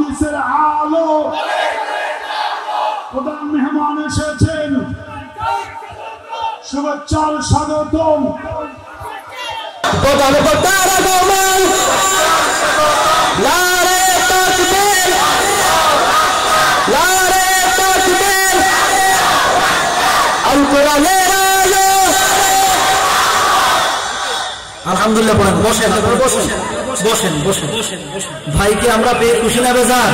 হাদিসের আলো প্রধান মেহমান এসেছেন শুভেচ্ছার স্বাগতম প্রধান বক্তার আগমন নারে তাকবীর নারে তাকবীর আল কোরআনের আলো আলহামদুলিল্লাহ পড়েন বসেন বসেন বসেন বসেন ভাইকে আমরা পেয়ে খুশি না বেজার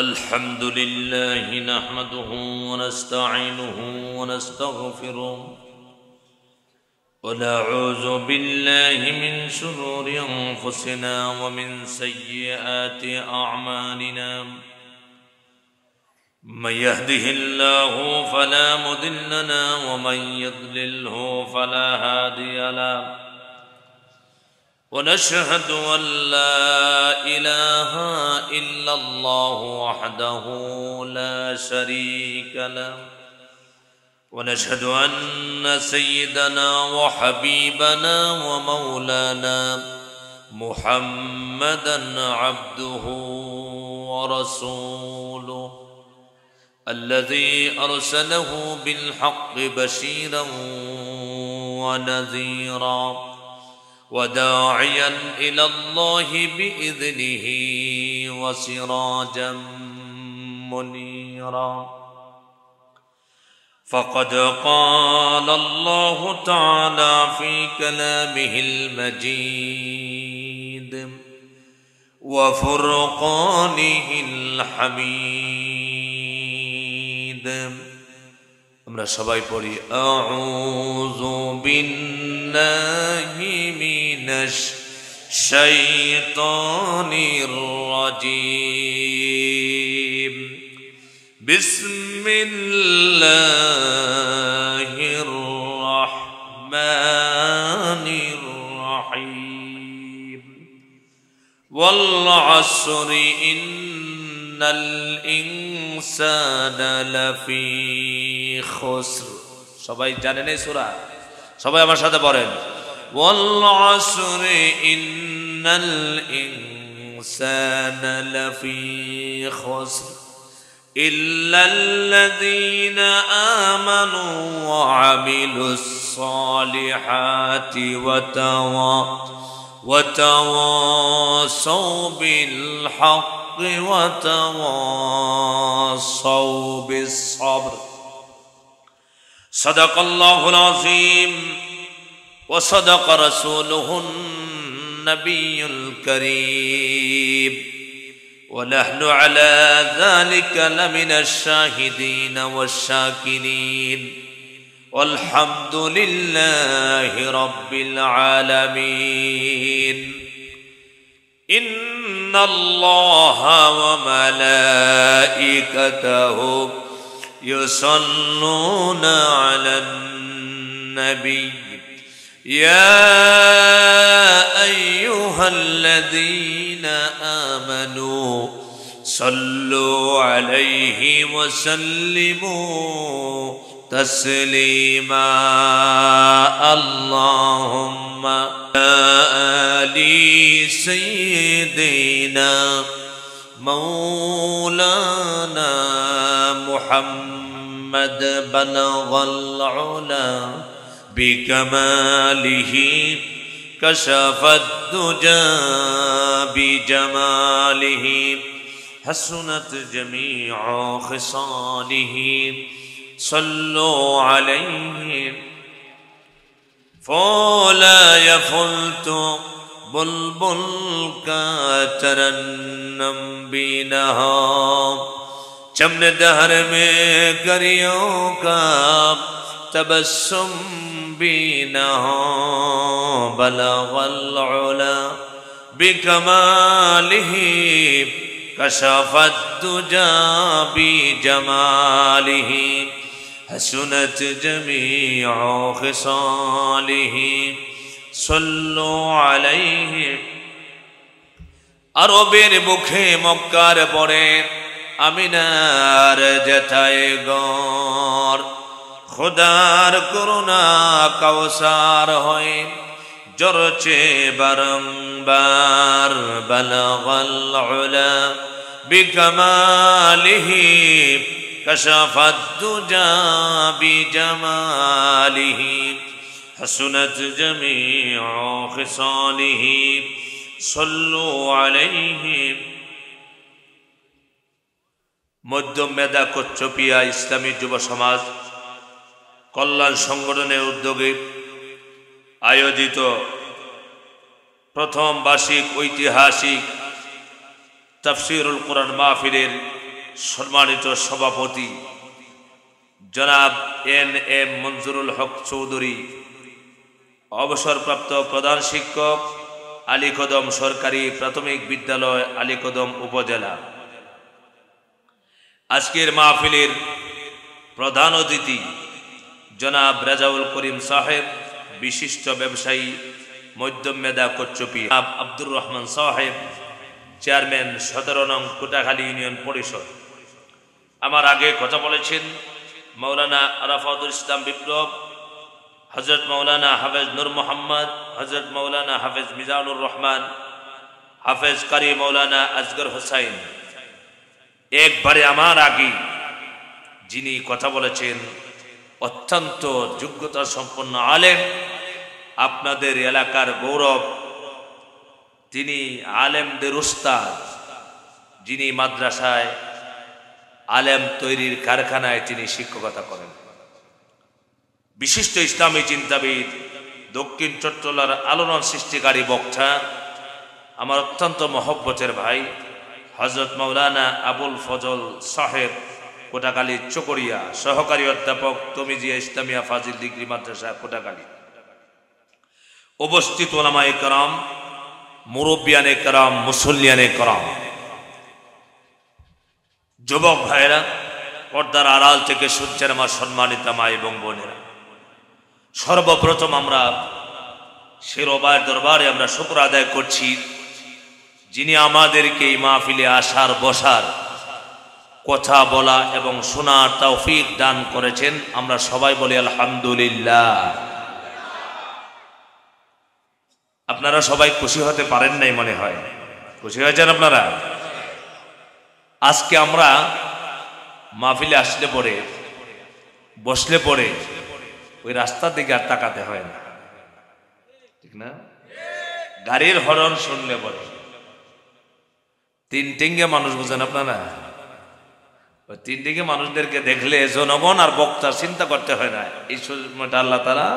আলহামদুলিল্লাহ নাহমাদুহু ওয়া নাস্তাঈনুহু ওয়া নাস্তাগফিরুহ ونعوذ بالله من شرور أنفسنا ومن سيئات أعمالنا من يهده الله فلا مضل له ومن يضلله فلا هادي له ونشهد أن لا إله إلا الله وحده لا شريك له ونشهد أن سيدنا وحبيبنا ومولانا محمدا عبده ورسوله الذي أرسله بالحق بشيرا ونذيرا وداعيا إلى الله بإذنه وسراجا منيرا فقد قال الله تعالى في كلامه المجيد وفرقانه الحميد আমরা সবাই পড়ি আউযু বিল্লাহি মিনাশ শাইতানির রাজীম بسم الله الرحمن الرحيم والعصر إن الإنسان لفي خسر সবাই জানেন এই সূরা সবাই আমার সাথে পড়েন والعصر إن الإنسان لفي خسر إلا الذين آمنوا وعملوا الصالحات وتواصوا بالحق وتواصوا بالصبر صدق الله العظيم وصدق رسوله النبي الكريم ونحن على ذلك لمن الشاهدين والشاكرين والحمد لله رب العالمين إن الله وملائكته يصلون على النبي يا أيها الذين آمنوا صلوا عليه وسلموا تسليما اللهم آل سيدنا مولانا محمد بلغ العلا بكماله كشف الدجى بجماله حسنت جميع خصاله صلوا عليه فلا يفلت بلبل كترنم بينها چمن دهر میں کریوں کا تبسم بينها بلغ العلا بكماله كشف الدجى بجماله حسنت جميع خصاله صلوا عليه আরবের মুখে মক্কার পরে আমিনার জেঠায় গর খুদার করুণা কাউসার হয় জরচে বারংবার বালাগাল উলা بكماله كشف الدجى بجماله حسنت جميع خصاله صلوا عليه মধ্যম মেধা কচ্ছপিয়া ইসলামী যুব সমাজ কল্যাণ সংগঠনের উদ্যোগে আয়োজিত প্রথম বার্ষিক ঐতিহাসিক তাফসীরুল কোরআন মাহফিলের সম্মানিত সভাপতি জনাব এন.এম. মঞ্জুরুল হক চৌধুরী, অবসরপ্রাপ্ত প্রধান শিক্ষক, আলীকদম সরকারি প্রাথমিক বিদ্যালয়, আলীকদম উপজেলা। আজকের মাহফিলের প্রধান অতিথি জনাব রেজাউল করিম সাহেব, বিশিষ্ট ব্যবসায়ী, মধ্যম মেধা কচ্ছপিয়া। আব্দুর রহমান সাহেব, চেয়ারম্যান 17 নং কোটাখালী ইউনিয়ন পরিষদ। আমার আগে কথা বলেছেন মৌলানা আরাফাতুল ইসলাম বিপ্লব, হযরত মৌলানা হাফেজ নূর মোহাম্মদ, হযরত মৌলানা হাফেজ মিজানুর রহমান, হাফেজ কারি মৌলানা আসগর হোসাইন। একবারে আমার আগে যিনি কথা বলেছেন অত্যন্ত যোগ্যতা সম্পন্ন আলেম, আপনাদের এলাকার গৌরব, তিনি আলেমদের উস্তাদ, যিনি মাদ্রাসায় আলেম তৈরির কারখানায় তিনি শিক্ষকতা করেন। বিশিষ্ট ইসলামী চিন্তাবিদ, দক্ষিণ চট্টলার আলোড়ন সৃষ্টিকারী বক্তা, আমার অত্যন্ত মহব্বতের ভাই হযরত মৌলানা আবুল ফজল সাহেব, কোটাখালী চকরিয়া, সহকারী অধ্যাপক তমিজিয়া ইসলামিয়া ফাজিল ডিগ্রি মাদ্রাসা কোটাখালী। উপস্থিত ওলামায়ে কেরাম, মুরব্বিয়ানে কেরাম, মুসল্লিয়ানে কেরাম, যুবক ভাইরা, পর্দার আড়াল থেকে সূর্যের আমার সম্মানিত মা এবং বোনেরা, সর্বপ্রথম আমরা সে রবের দরবারে আমরা শুকর আদায় করছি যিনি আমাদেরকে এই মাহফিলে আসার, বসার, কথা বলা এবং শোনার তৌফিক দান করেছেন। আমরা সবাই বলি আলহামদুলিল্লাহ। আপনারা সবাই খুশি হতে পারেন নাই মনে হয়, খুশি হয়েছেন আপনারা? আজকে আমরা মাহফিলে আসলে পরে, বসলে পরে ওই রাস্তার দিকে আর তাকাতে হয় না, ঠিক না? গাড়ির হরন শুনলে পরে তিন টিঙ্গে মানুষ, বুঝেন আপনারা? ওই তিন টিঙ্গে মানুষদেরকে দেখলে জনগণ আর বক্তা চিন্তা করতে হয় না, এই সময়টা আল্লাহ তাআলা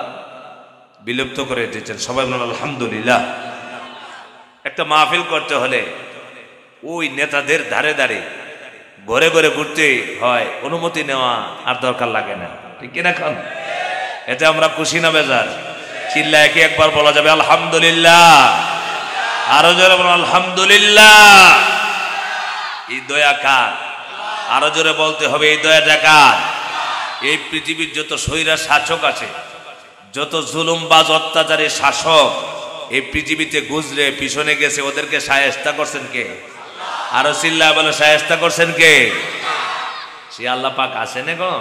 বিলুপ্ত করে দিয়েছেন। সবাই বলেন আলহামদুলিল্লাহ। একটা মাহফিল করতে হলে ওই নেতাদের ধারে ধারে ঘরে ঘরে ঘুরতে হয়, অনুমতি নেওয়া আর দরকার লাগে না, ঠিক কিনা? খান এতে আমরা খুশি না বেজার? চিল্লা একে একবার বলা যাবে আলহামদুলিল্লাহ, আরো জোরে বলুন আলহামদুলিল্লাহ। এই দয়া কার? আরো জোরে বলতে হবে এই দয়াটা কার? এই পৃথিবীর যত স্বৈরা শাসক আছে, যত জুলুমবাজ অত্যাচারী শাসক এই পৃথিবীতে গুজরে পিছনে গেছে, ওদেরকে শায়েস্তা করছেন কে? আরো চিল্লা বলে শায়েস্তা করছেন কে? সে আল্লাহ পাক আছেন গো।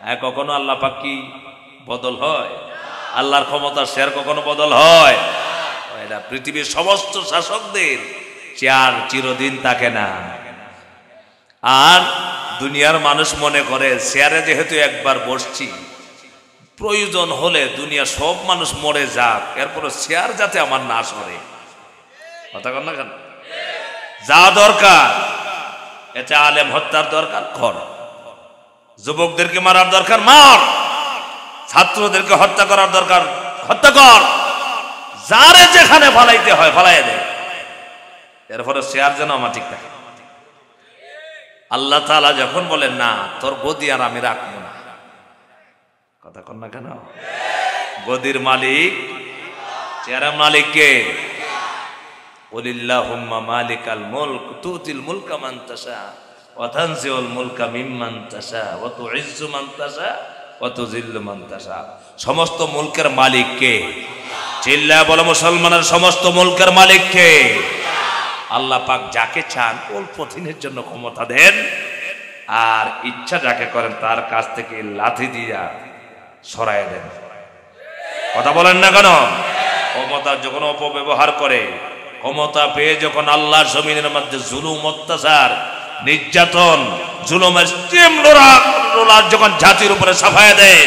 হ্যাঁ, কখনো আল্লাহ পাক কি বদল হয়? আল্লাহর ক্ষমতা শেয়ার কখনো বদল হয়? এটা পৃথিবীর সমস্ত শাসকদের চেয়ার চিরদিন থাকে না। আর দুনিয়ার মানুষ মনে করে চেয়ারে যেহেতু একবার বসছি, প্রয়োজন হলে দুনিয়া সব মানুষ মরে যাক, এরপরে চেয়ার যাতে আমার না সরে। কথা কন না কেন? যা দরকার, এতে আলেম হত্যার দরকার কর, যুবকদেরকে মারার দরকার মার, ছাত্রদেরকে হত্যা করার দরকার হত্যা কর, যারে যেখানে ফালাইতে হয় ফালাই দে, এরপরে চেয়ার যেন আমার ঠিক থাকে। আল্লাহ তাআলা যখন বলেন না তোর গদি আর আমি রাখবো না, কথা কন না কেন? গদির মালিক, চেয়ারের মালিক কে? কুলিল্লাহুম্মা মালিকাল মুলক তুতিল মুলকা মান তাশা ওয়া তানজিউল মুলকা মিম্মান তাশা ওয়া তুইজ্জু মান তাশা ওয়া তুযিল্লু মান তাশা। সমস্ত মুলকের মালিক কে? চিল্লা বলো মুসলমানের সমস্ত মুলকের মালিক কে? আল্লাহ পাক যাকে চান অল্প দিনের জন্য ক্ষমতা দেন, আর ইচ্ছা যাকে করেন তার কাছ থেকে লাথি দিয়া সরায় দেন। কথা বলেন না কেন? ক্ষমতার যখন অপব্যবহার করে, ক্ষমতা পেয়ে যখন আল্লাহর জমিনের মধ্যে জুলুম অত্যাচার নির্যাতন জুলুমের স্টিমরোলার যখন জাতির উপরে সাফায়া দেয়,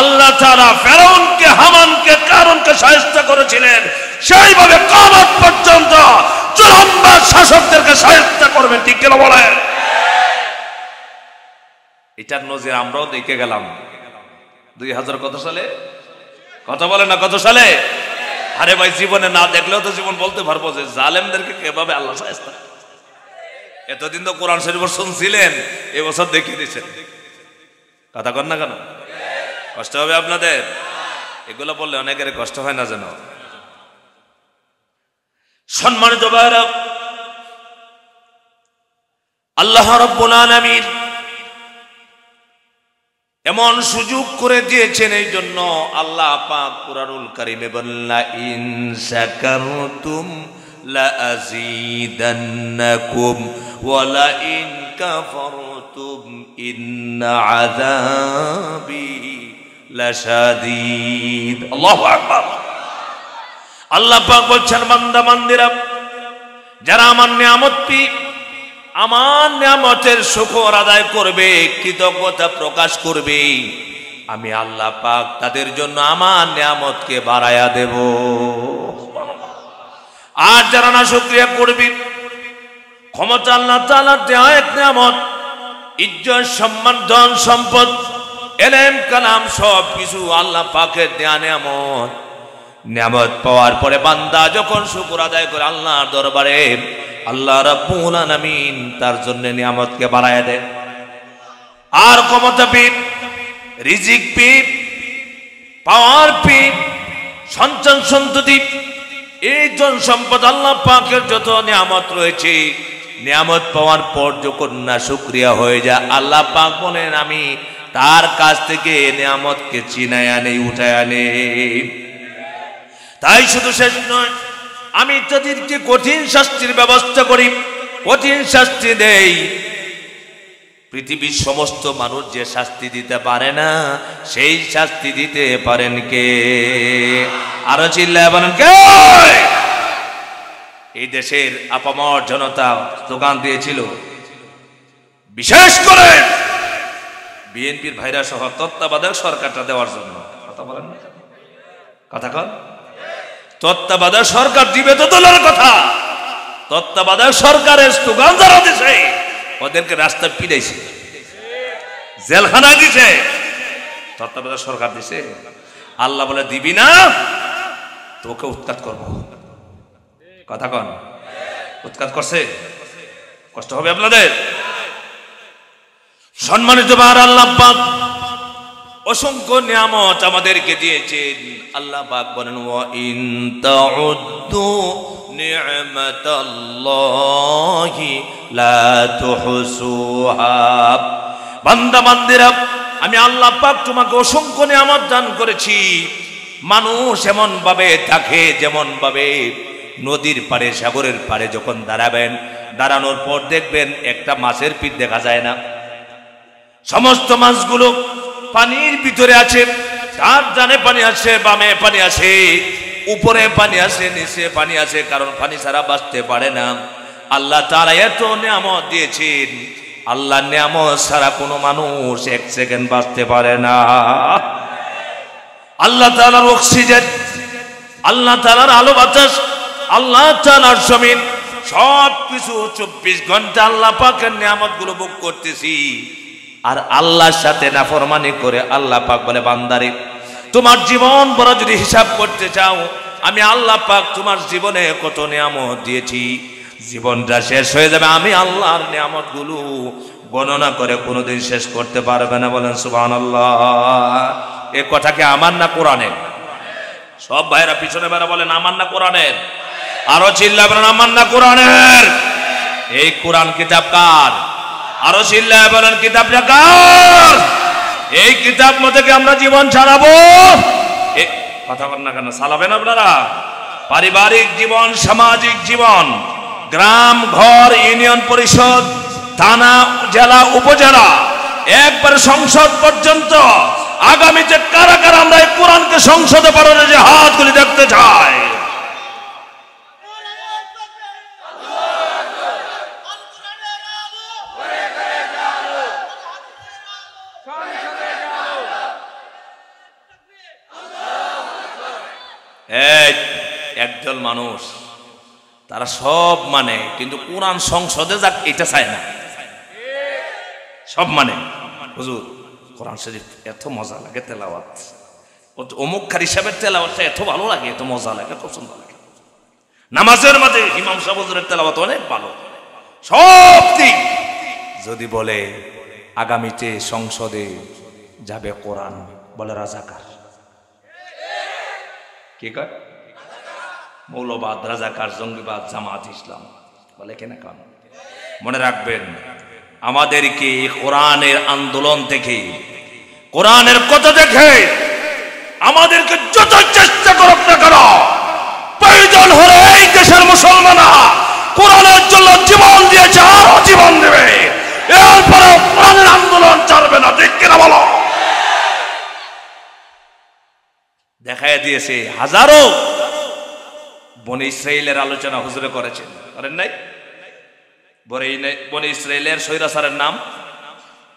আল্লাহ তাআলা ফেরাউনকে, হামানকে, কারুনকে শায়েস্তা করেছিলেন, সেইভাবে কিয়ামত পর্যন্ত জুলুমবাজ শাসকদেরকে শায়েস্তা করবেন। ঠিক কিনা বলেন? এটার নজির আমরাও দেখে গেলাম 2000 কত সালে? কথা বলে না কত সালে? আরে ভাই, জীবনে না দেখলেও তো জীবন বলতে পারবো যে জালেমদেরকে কিভাবে আল্লাহ শায়েস্তা। এতদিন তো কোরআন শরীফ শুনছিলেন, এবছর দেখিয়ে দিচ্ছেন। কথা কর না কেন? কষ্ট হবে আপনাদের? এগুলো বললে অনেকের কষ্ট হয় না যেন। সম্মানিত ভাইরা, আল্লাহ রাব্বুল আলামিন এমন সুযোগ করে দিয়েছেন, এই জন্য আল্লাহ পাক কুরআনুল কারীমে বললা ইন শাকারতুম লা আযীদান্নাকুম ওয়া লা ইন কাফারতুম ইন্না আযাবি লাশাদীদ। আল্লাহু আকবার। আল্লাহ পাক বলছেন, বান্দা বান্দিরা যারা আমার নিয়ামতের শুকর আদায় করবে, কৃতজ্ঞতা প্রকাশ করবে, আমি আল্লাহ পাক তাদের জন্য আমার নিয়ামতকে বাড়ায়া দেব। আর যারা না শুকরিয়া করবে, ক্ষমতা আল্লাহ তাআলার দেয়া এক নিয়ামত, ইজ্জত, সম্মান, ধন সম্পদ, এলেম, কালাম, সব কিছু আল্লাহ পাকের দেয়া নিয়ামত। নিয়ামত পাওয়ার পরে বান্দা যখন শুকর আদায় করে আল্লাহর দরবারে, আল্লাহ রাব্বুল আলামিন তার জন্য নিয়ামতকে বাড়ায়া দেয়। আর ক্ষমতা পেয়ে, রিজিক পেয়ে, পাওয়ার পেয়ে, সন্তান সন্ততি, এই জন সম্পদ, আল্লাহ পাকের যত নিয়ামত রয়েছে, নিয়ামত পাওয়ার পর যখন না শুকরিয়া হয়ে যায়, আল্লাহ পাক বলেন আমি তার কাছ থেকে নিয়ামতকে চিনায় আনে, উঠায় আনে। তাই শুধু শেষ নয়, আমি তাদেরকে কঠিন শাস্তির ব্যবস্থা করি, কঠিন শাস্তি দেই। পৃথিবীর সমস্ত মানুষ যে শাস্তি দিতে পারে না, সেই শাস্তি দিতে পারেন কে? আরো চিল্লায় বলেন কে? এই দেশের আপামর জনতা স্লোগান দিয়েছিল, বিশেষ করে বিএনপির ভাইরা সহ তত্ত্বাবধায়ক সরকারটা দেওয়ার জন্য। কথা বলেন না, কথা কন। তত্ত্বাবধায়ক সরকার দিবে তো দলের কথা, তত্ত্বাবধায়ক সরকারের স্লোগান যারা দিছে ওদেরকে রাস্তায় পিটাইছে, জেলখানায় দিছে। তত্ত্বাবধায়ক সরকার দিছে, আল্লাহ বলে দিবি না তোকে উৎখাত করবো। কথা কন, উৎখাত করছে, কষ্ট হবে আপনাদের। সম্মানিত ভাইরা, আল্লাহ পাক অসংখ্য নিয়ামত আমাদেরকে দিয়েছেন। আল্লাহ পাক বলেন ওয়া ইন তাউদ্দু নি'মাতাল্লাহি লা তুহসুহা। বান্দা বান্দিরা, আমি আল্লাহ পাক তোমাকে অসংখ্য নিয়ামত দান করেছি। মানুষ এমন ভাবে থাকে, যেমন ভাবে নদীর পাড়ে, সাগরের পাড়ে যখন দাঁড়াবেন, দাঁড়ানোর পর দেখবেন একটা মাছের পিঠ দেখা যায় না, সমস্ত মাছগুলো পানির ভিতরে আছে। তার ডানে পানি আছে, বামে পানি আছে, উপরে পানি আছে, নিচে পানি আছে, কারণ পানি ছাড়া বাঁচতে পারে না। আল্লাহ তাআলা এত নিয়ামত দিয়েছেন, আল্লাহ নিয়ামত ছাড়া কোনো মানুষ এক সেকেন্ড বাঁচতে পারে না। আল্লাহ তাআলার অক্সিজেন, আল্লাহ তাআলার আলো বাতাস, আল্লাহ তাআলার জমিন, সব কিছু 24 ঘন্টা আল্লাহ পাকের নিয়ামত গুলো ভোগ করতেছি। আর আল্লাহর সাথে নাফরমানি করে আল্লাহ পাক বলে, বান্দারে তোমার জীবন বড় যদি হিসাব করতে চাও, আমি আল্লাহ পাক তোমার জীবনে কত নিয়ামত দিয়েছি, জীবনটা শেষ হয়ে যাবে, আমি আল্লাহর নিয়ামত গুলো গণনা করে কোনোদিন শেষ করতে পারবে না। বলেন সুবহানাল্লাহ। এ কথা কি আমার না কোরআনের? সব ভাইরা পিছনে বেড়া বলেন আমার না কোরআনের? আরো চিল্লা বলেন আমার না কোরআনের? এই কোরআন কিতাব কার? আরো চিল্লায় বলেন কিতাবটা কার? এই কিতাব মতে কি আমরা জীবন চালাবো? কথা বলেন না কেন? চালাবেন আপনারা? পারিবারিক জীবন, সামাজিক জীবন, গ্রাম, ঘর, ইউনিয়ন পরিষদ, থানা, জেলা, উপজেলা, একবার সংসদ পর্যন্ত আগামীতে কারা কারা আমরা এই কোরআনকে সংসদে পাঠানোর যে হাতগুলি দেখতে চাই। একদল মানুষ তারা সব মানে, কিন্তু কোরআন সংসদে যাক এটা চায় না। সব মানে হুজুর কোরআন শরীফ এত মজা লাগে তেলাওয়াত, অমুক হিসাবের তেলাওয়াতটা এত ভালো লাগে, এত মজা লাগে, পছন্দ লাগে। নামাজের মাঝে ইমাম সাহেব হুজুরের তেলাওয়াত অনেক ভালো। সব দিক যদি বলে আগামীতে সংসদে যাবে কোরআন, বলে রাজাকার। কি কয়? মৌলবাদ, রাজাকার, জঙ্গিবাদ, জামাত ইসলাম বলে কেন? কান মনে রাখবেন, আমাদেরকে কোরআনের আন্দোলন থেকে, কোরআনের কথা দেখে আমাদেরকে যত চেষ্টা করুক না কেন, প্রয়োজন হলে এই দেশের মুসলমানরা কোরআনের জন্য জীবন দিয়েছে, আরো জীবন দেবে। এরপরে কোরআনের আন্দোলন চলবে না, ঠিক কিনা বলো? দেখায় দিয়েছে হাজারো বনি ইসরাইলের আলোচনা হুজুরে করেছেন, করেন নাই? বনি ইসরাইলের স্বৈরাচারের নাম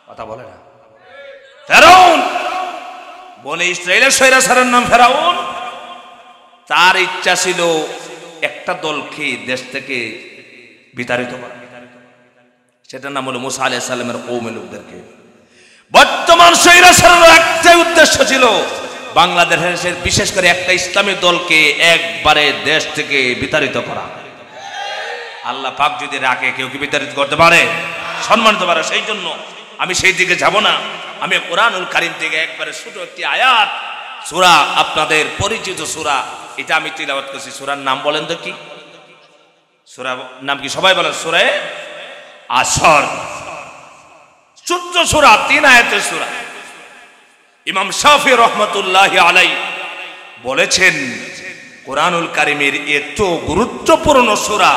কথা বলে না, ফেরাউন। বনি ইসরাইলের স্বৈরাচারের নাম ফেরাউন। তার ইচ্ছা ছিল একটা দলকে দেশ থেকে বিতাড়িত করা, সেটার নাম হলো মুসা আলাইহিস সালামের কওমের লোকদেরকে। বর্তমান স্বৈরাচারের একটাই উদ্দেশ্য ছিল বাংলাদেশের বিশেষ করে একটা ইসলামী দলকে একবারে দেশ থেকে বিতাড়িত করা। আল্লাহ পাক যদি রাখে, কেউ কি বিতাড়িত করতে পারে? সম্মানিত পারে। সেই জন্য আমি সেই দিকে যাব না। আমি কোরআনুল কারীম থেকে একবারে ছোট একটি আয়াত, সূরা, আপনাদের পরিচিত সূরা, এটা আমি তিলাওয়াত করছি। সূরার নাম বলেন তো কি? সূরার নাম কি সবাই বলেন? সূরা আসর। ছোট্ট সূরা, 3 আয়াতের সূরা। ইমাম শাফি রহমতুল্লাহি আলাইহি বলেছেন, কোরআনুল কারীমের এত গুরুত্বপূর্ণ সূরা,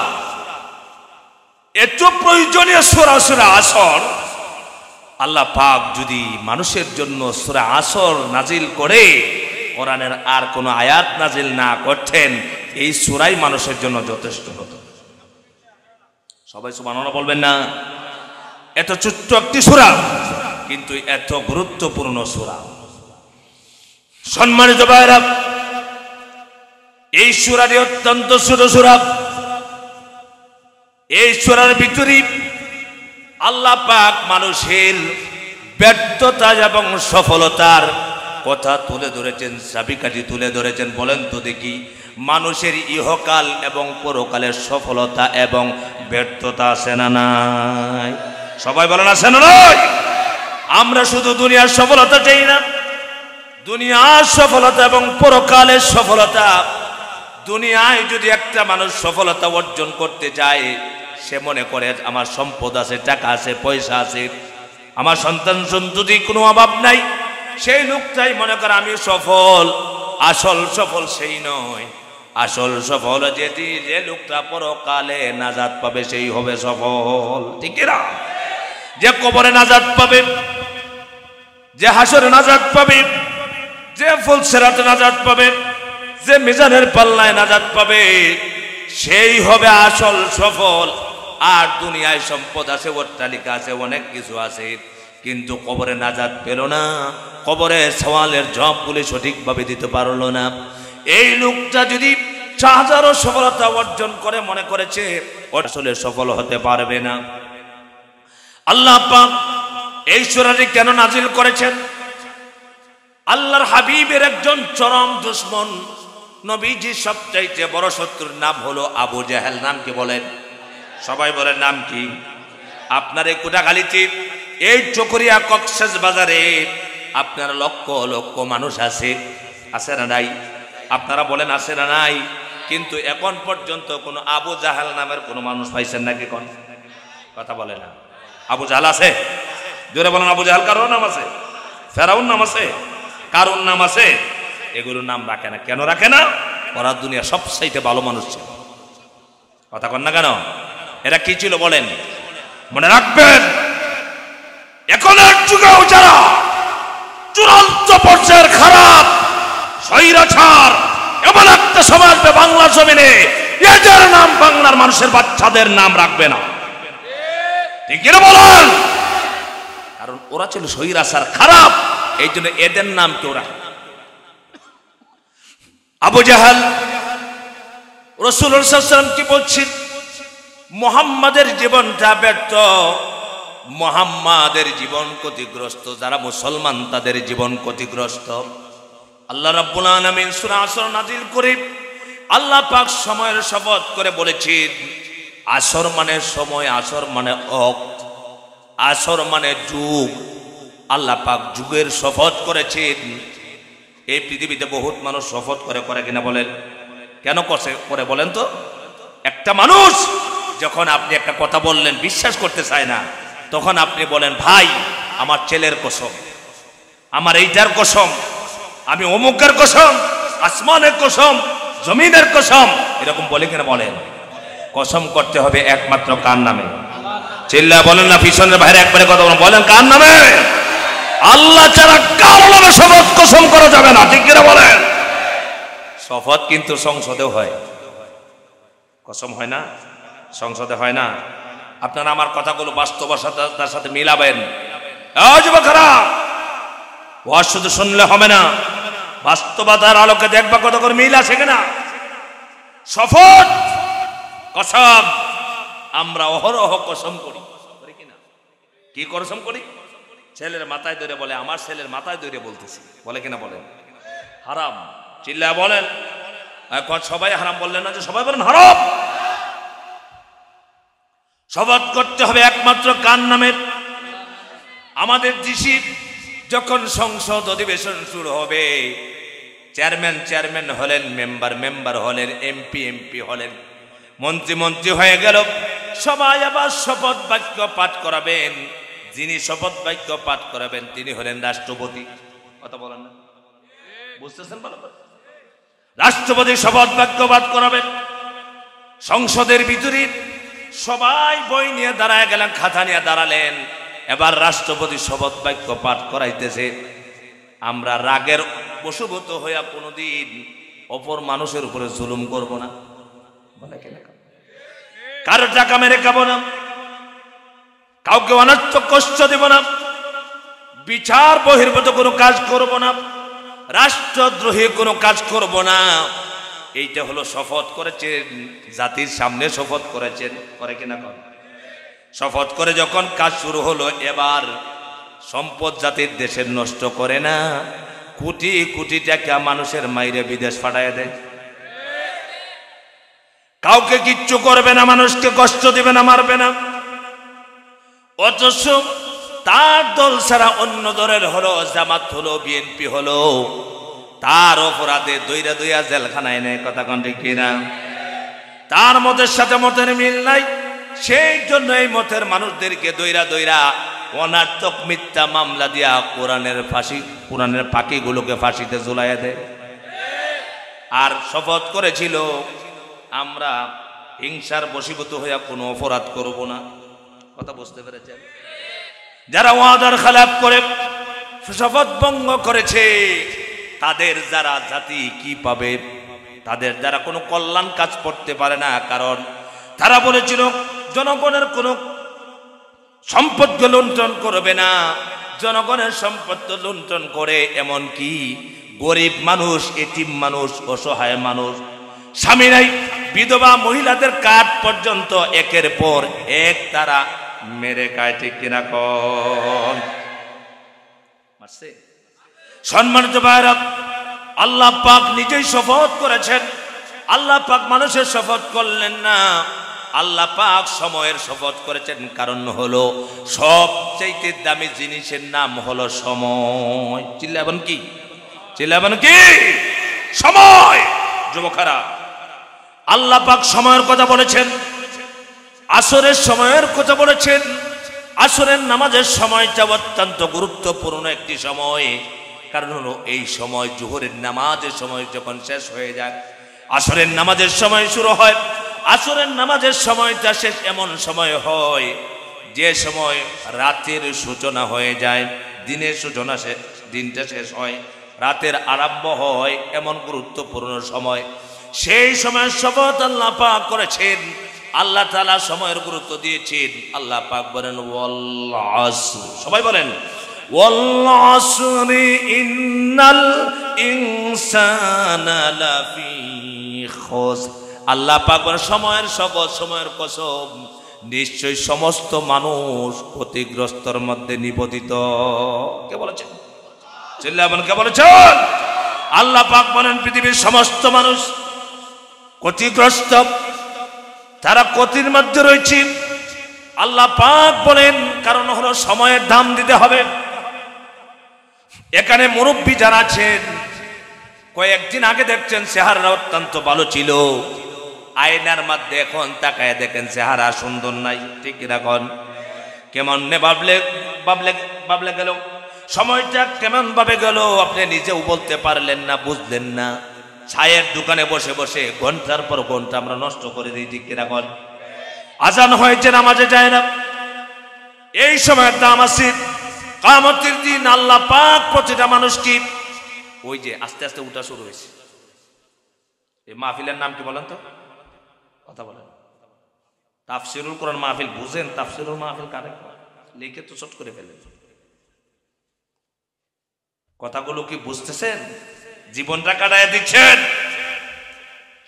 এত প্রয়োজনীয় সূরা সূরা আসর, আল্লাহ পাক যদি মানুষের জন্য সূরা আসর নাজিল করে কোরআনের আর কোনো আয়াত নাজিল না করতেন, এই সূরাই মানুষের জন্য যথেষ্ট হতো। সবাই সুবহানাল্লাহ বলবেন না? এত ছোট্ট একটি সূরা, কিন্তু এত গুরুত্বপূর্ণ সূরা। সম্মানিত ভাইরা, এই সূরাটি অত্যন্ত ছোট সূরা। এই সূরার ভিতরে আল্লাহ পাক মানুষের ব্যর্থতা এবং সফলতার কথা তুলে ধরেছেন, চাবিকাঠি তুলে ধরেছেন। বলেন তো দেখি, মানুষের ইহকাল এবং পরকালের সফলতা এবং ব্যর্থতা আছে না নাই? সবাই বলেন আছে না নাই? আমরা শুধু দুনিয়ার সফলতা চাই না, দুনিয়ার সফলতা এবং পরকালের সফলতা। দুনিয়ায় যদি একটা মানুষ সফলতা অর্জন করতে চায়, সে মনে করে আমার সম্পদ আছে, টাকা আছে, পয়সা আছে, আমার সন্তান সন্ততি কোনো অভাব নাই, সেই লোকটাই মনে করে আমি সফল। আসল সফল সেই নয়। আসল সফল যে লোকটা পরকালে নাজাত পাবে, সেই হবে সফল। ঠিক না? যে কবরে নাজাত পাবে, যে হাসরে নাজাত পাবে, যে ফুলসিরাতে নাজাত পাবে, যে মিজানের পাল্লায় নাজাত পাবে, সেই হবে আসল সফল। আর দুনিয়ায় সম্পদ আছে, অট্টালিকা আছে, অনেক কিছু আছে, কিন্তু কবরে নাজাত পেল না, কবরে সওয়ালের জবাবগুলি সঠিকভাবে দিতে পারলো না। এই লোকটা যদি হাজারো সফলতা অর্জন করে মনে করেছে আসলে সফল হতে পারবে না। আল্লাহ পাক এই সূরাটি কেন নাজিল করেছেন? আল্লাহর হাবিবের একজন চরম দুশমন, নবীজির সবচাইতে বড় শত্রুর নাম হলো আবু জাহেল। নাম কি বলেন? সবাই বলেন নাম কি? আপনার এই কোটাখালীতে, এই চকরিয়া কক্সেস বাজারে আপনার লক্ষ লক্ষ মানুষ আছে, আছে না নাই? আপনারা বলেন আছে না নাই? কিন্তু এখন পর্যন্ত কোনো আবু জাহেল নামের কোনো মানুষ পাইছেন নাকি? কোন কথা বলে না? আবু জাহেল আছে? জোরে বলেন। আবু জাহেল কারোর নাম আছে, ফেরাউন নাম আছে, কারুন নাম আছে। এগুলোর নাম রাখে না। কেন রাখে না? ওরা দুনিয়া সবচাইতে ভালো মানুষ ছিল। কথা কন না কেন? এরা কি ছিল বলেন? মনে রাখবেন, এখনের যুগেও যারা চূড়ান্ত পর্যায়ের খারাপ স্বৈরাচার এমন একটা সমাজ বাংলা জমিনে, এদের নাম বাংলার মানুষের বাচ্চাদের নাম রাখবে না। ঠিক কিনা বলেন? কারণ ওরা ছিল স্বৈরাচার, খারাপ, এই জন্য এদের নাম কেউ রাখে। আবু জাহেল রাসূলুল্লাহ সাল্লাল্লাহু আলাইহি ওয়াসাল্লাম কি বলছেন? মুহাম্মাদের জীবনটা ব্যর্থ, মুহাম্মাদের জীবন ক্ষতিগ্রস্ত, যারা মুসলমান তাদের জীবন ক্ষতিগ্রস্ত। আল্লাহ রাব্বুল আলামিন সূরা আসর নাযিল করে আল্লাহ পাক সময়ের শপথ করে বলেছেন, আসর মানে সময়, আসর মানে ওয়াক্ত, আসর মানে যুগ। আল্লাহ পাক যুগের শপথ করেছেন। এই পৃথিবীতে বহুত মানুষ শপথ করে কিনা বলেন? কেন করে বলেন তো? একটা মানুষ যখন আপনি একটা কথা বললেন বিশ্বাস করতে চায় না, তখন আপনি বলেন, ভাই আমার ছেলের কসম, আমার এইটার কসম, আমি অমুকের কসম, আসমানের কসম, জমিনের কসম, এরকম বলে কিনা বলেন? কসম করতে হবে একমাত্র কার নামে? চিল্লা বলেন না, পিছনের বাইরে একবারে কথা বলেন, কার নামে? আল্লাহ ছাড়া কারো নামে শপথ কসম করা যাবে না, ঠিক কিনা বলেন? শপথ কিন্তু সংসদেও হয়, কসম হয় না? সংসদে হয় না? আপনারা আমার কথাগুলো বাস্তবতার সাথে মিলাবেন। যুবকেরা, ওয়াজ শুধু শুনলে হবে না, বাস্তবতার আলোকে দেখবা কত করে মিল আছে কিনা। শপথ, কসম, আমরা অহরহ কসম করি কিনা? কি কসম করি? ছেলের মাথায় ধরে বলে, আমার ছেলের মাথায় ধরে বলতেছি, বলে কিনা বলেন? হারাম। চিল্লা বলেন। সবাই হারাম বললেন না, যে সবাই বলেন হারাম। শপথ করতে হবে একমাত্র কার নামে? আমাদের দেশে যখন সংসদ অধিবেশন শুরু হবে, চেয়ারম্যান হলেন, মেম্বার হলেন, এমপি হলেন, মন্ত্রী হয়ে গেল, সবাই আবার শপথ বাক্য পাঠ করাবেন। যিনি শপথ বাক্য পাঠ করাবেন তিনি হলেন রাষ্ট্রপতি। কথা বলেন না? বুঝতেছেন ভালো করে? রাষ্ট্রপতি শপথ বাক্য পাঠ করাবেন। সংসদের ভিতরে সবাই বই নিয়ে দাঁড়ায় গেলেন, খাতা নিয়ে দাঁড়ালেন। এবার রাষ্ট্রপতি শপথ বাক্য পাঠ করাইতেছে। আমরা রাগের বশীভূত হইয়া কোনোদিন অপর মানুষের উপরে জুলুম করব না, কারো টাকা মেরে খাবো না, কাউকে অনার্থক কষ্ট দেব না, বিচার বহির্ভূত কোনো কাজ করব না, রাষ্ট্রদ্রোহী কোনো কাজ করব না। এইটা হলো শপথ করেছেন, জাতির সামনে শপথ করেছেন, করে কিনা করে? শপথ করে যখন কাজ শুরু হলো, এবার সম্পদ জাতির দেশের নষ্ট করে না, কোটি কোটি টাকা মানুষের মাইরে বিদেশ পাঠায় দেয়। কাউকে কিচ্ছু করবে না, মানুষকে কষ্ট দিবে না, মারবে না। অথচ তার দল ছাড়া অন্য দলের হলো, জামাত হলো, বিএনপি হলো, তার অপরাধে দইরা জেলখানায় নেয়। কথা কোন ঠিক কিনা? তার মতের সাথে মতের মিল নাই, সেই জন্য এই মতের মানুষদেরকে দইরা অনার্থক মিথ্যা মামলা দিয়া কোরআনের পাখিগুলোকে ফাঁসিতে ঝুলাইয়া দেয়। আর শপথ করেছিল, আমরা হিংসার বশীভূত হইয়া কোনো অপরাধ করব না। কথা বুঝতে পেরেছেন? যারা ওয়াদার খেলাপ করে শপথ ভঙ্গ করেছে, তাদের যারা জাতি কি পাবে? তাদের দ্বারা কোনো কল্যাণ কাজ করতে পারে না। কারণ তারা বলেছিল জনগণের কোনো সম্পদ লুণ্ঠন করবে না। জনগণের সম্পদ লুণ্ঠন করে, এমন কি গরিব মানুষ, এতিম মানুষ, অসহায় মানুষ, স্বামী নাই, বিধবা মহিলাদের কাঠ পর্যন্ত একের পর এক তারা মেরে খায়। ঠিক কিনা কোন? মারছে। সম্মানিত ভাইরা, আল্লাহ পাক নিজেই শপথ করেছেন। আল্লাহ পাক মানুষের শপথ করলেন না, আল্লাহ পাক সময়ের শপথ করেছেন। কারণ হলো সবচেয়ে দামি জিনিসের নাম হলো সময়। চিল্লাবেন কি? সময়। যুবকেরা, আল্লাহ পাক সময়ের কথা বলেছেন, আসরের সময়ের কথা বলেছেন। আসরের নামাজের সময়টা অত্যন্ত গুরুত্বপূর্ণ একটি সময়। কারণ হলো এই সময় জোহরের নামাজের সময় যখন শেষ হয়ে যায়, আসরের নামাজের সময় শুরু হয়। আসরের নামাজের সময়টা শেষ এমন সময় হয় যে সময় রাতের সূচনা হয়ে যায়, দিনের সূচনা শেষ, দিনটা শেষ হয়, রাতের আরম্ভ হয়, এমন গুরুত্বপূর্ণ সময়। সেই সময়ের শপথ আল্লাহ পাক করেছেন। আল্লাহ তাআলা সময়ের গুরুত্ব দিয়েছেন। আল্লাহ পাক বলেন ওয়াল আসর। সবাই বলেন ওয়াল আসরি ইন্নাল ইনসানা লাফি খুসর। আল্লাহ পাক বলেন সময়ের শপথ, সময়ের কসম, নিশ্চয় সমস্ত মানুষ ক্ষতিগ্রস্তর মধ্যে নিপতিত। কে বলেছেন? চিল্লাবেন, কে বলেছেন? আল্লাহ পাক বলেন পৃথিবীর সমস্ত মানুষ ক্ষতিগ্রস্ত, তারা ক্ষতির মধ্যে রয়েছে। আল্লাহ পাক বলেন কারণ হলো সময়ের দাম দিতে হবে। এখানে মুরব্বী যারা আছেন, কয়েকদিন আগে দেখছেন চেহারা অত্যন্ত ভালো ছিল, আয়নার মধ্যে এখন তাকায় দেখেন চেহারা সুন্দর নাই, ঠিক কিরকম? কেমন নে ভাবলে ভাবলে ভাবলে গেল, সময়টা কেমন ভাবে গেল আপনি নিজেও বলতে পারলেন না, বুঝলেন না। চায়ের দোকানে বসে বসে ঘন্টার পর ঘন্টা আমরা নষ্ট করে দিই, ঠিক কিরকম? আজান হয়েছে, নামাজে যায় না। এই সময়ের দাম আছে। কিয়ামতের দিন আল্লাহ পাক প্রতিটা মানুষকে ওই যে আস্তে আস্তে উঠা শুরু হয়েছে। এই মাহফিলের নাম কি বলেন তো? কথা বলেন। তাফসিরুল কোরআন মাহফিল বুঝেন? তাফসিরুল মাহফিল কারে লিখে তো শর্ট করে ফেলেন। কথাগুলো কি বুঝতেছেন? জীবনটা কাটায় দিচ্ছেন।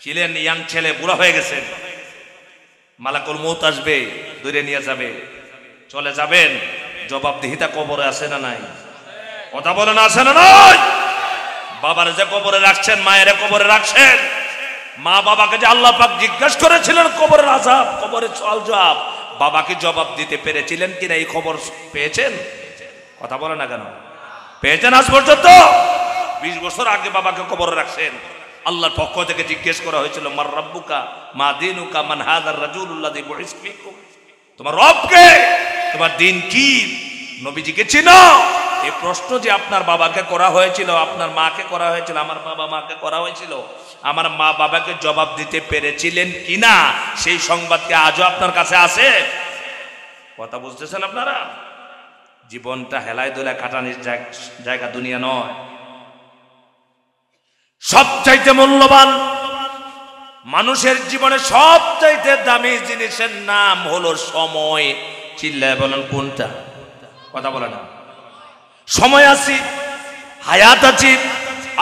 ছিলেন ইয়াং ছেলে, বুড়া হয়ে গেছেন, মালাকুল মউত আসবে, দূরে নিয়ে যাবে, চলে যাবেন। জবাবদিহিতা কবরে আছে না নাই? কথা বলেন, আছে না নাই? বাবার যে কবরে রাখছেন, মায়ের কবরে রাখছেন, মা বাবাকে যে আল্লাহ পাক জিজ্ঞাসা করেছিলেন কবরের আযাব, কবরের সওয়াল জবাব, বাবাকে জবাব দিতে পেরেছিলেন কিনা এই খবর পেয়েছেন? কথা বলেন না কেন? পেয়েছেন আজ পর্যন্ত? 20 বছর আগে বাবাকে কবরে রাখছেন, আল্লাহর পক্ষ থেকে জিজ্ঞেস করা হয়েছিল মার রাব্বুকা মা দীনুকা মান হাযার রাজুলুল্লাযী বুইস ফীকুম, তোমার রব কে, তোমার দিন কি, নবীজিকে চিনো? এই প্রশ্ন যে আপনার বাবাকে করা হয়েছিল, আপনার মাকে করা হয়েছিল, আমার বাবা মাকে করা হয়েছিল, আমার মা বাবাকে জবাব দিতে পেরেছিলেন কিনা সেই সংবাদকে আজও আপনার কাছে আছে? কথা বুঝতেছেন আপনারা? জীবনটা হেলায় দোলায় কাটানোর জায়গা দুনিয়া নয়। সবচাইতে মূল্যবান মানুষের জীবনে সবচাইতে দামি জিনিসের নাম হলো সময়। চিল্লায় বলেন কোনটা? কথা বলে না। সময় আছে, হায়াত আছে,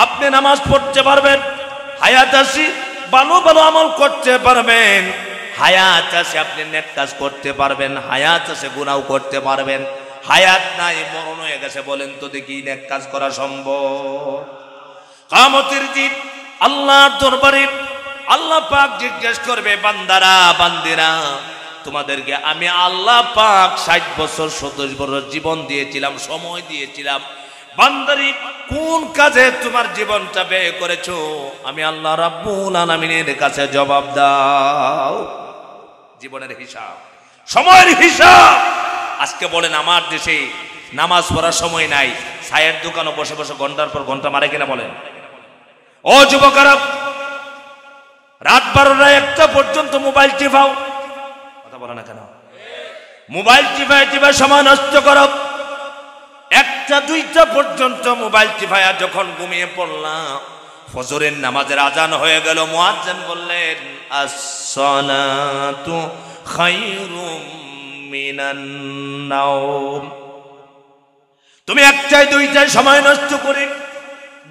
আপনি নামাজ পড়তে পারবেন, হায়াত আছে, ভালো ভালো আমল করতে পারবেন, হায়াত আছে, আপনি নেক কাজ করতে পারবেন, হায়াত আছে, গুনাহ করতে পারবেন। হায়াত নাই, মরণ হয়ে গেছে, বলেন তো দেখি নেক কাজ করা সম্ভব? কিয়ামতের দিন আল্লাহর দরবারে আল্লাহ পাক জিজ্ঞেস করবে, বান্দারা বান্দিরা, তোমাদেরকে আমি আল্লাহ পাক 60 বছর 27 বছর জীবন দিয়েছিলাম, সময় দিয়েছিলাম, বান্দারি কোন কাজে তোমার জীবনটা ব্যয় করেছো? আমি আল্লাহ রাব্বুল আলামিনের কাছে জবাব দাও। জীবনের হিসাব, সময়ের হিসাব। আজকে বলেন আমার দেশে নামাজ পড়ার সময় নাই, চায়ের দোকানে বসে বসে ঘন্টার পর ঘন্টা মারে কিনা বলেন? ও যুবকেরা, রাত 12টা 1টা পর্যন্ত মোবাইল টিপাও। কথা বলে না কেন? মোবাইল টিপায় সময় নষ্ট করো। 1টা 2টা পর্যন্ত মোবাইল টিপায়া যখন ঘুমিয়ে পড়লাম, ফজরের নামাজের আজান হয়ে গেল, মুয়াজ্জিন বললেন আস-সালাতু খায়রুম মিনান নাওম। তুমি 1টায় 2টায় সময় নষ্ট করে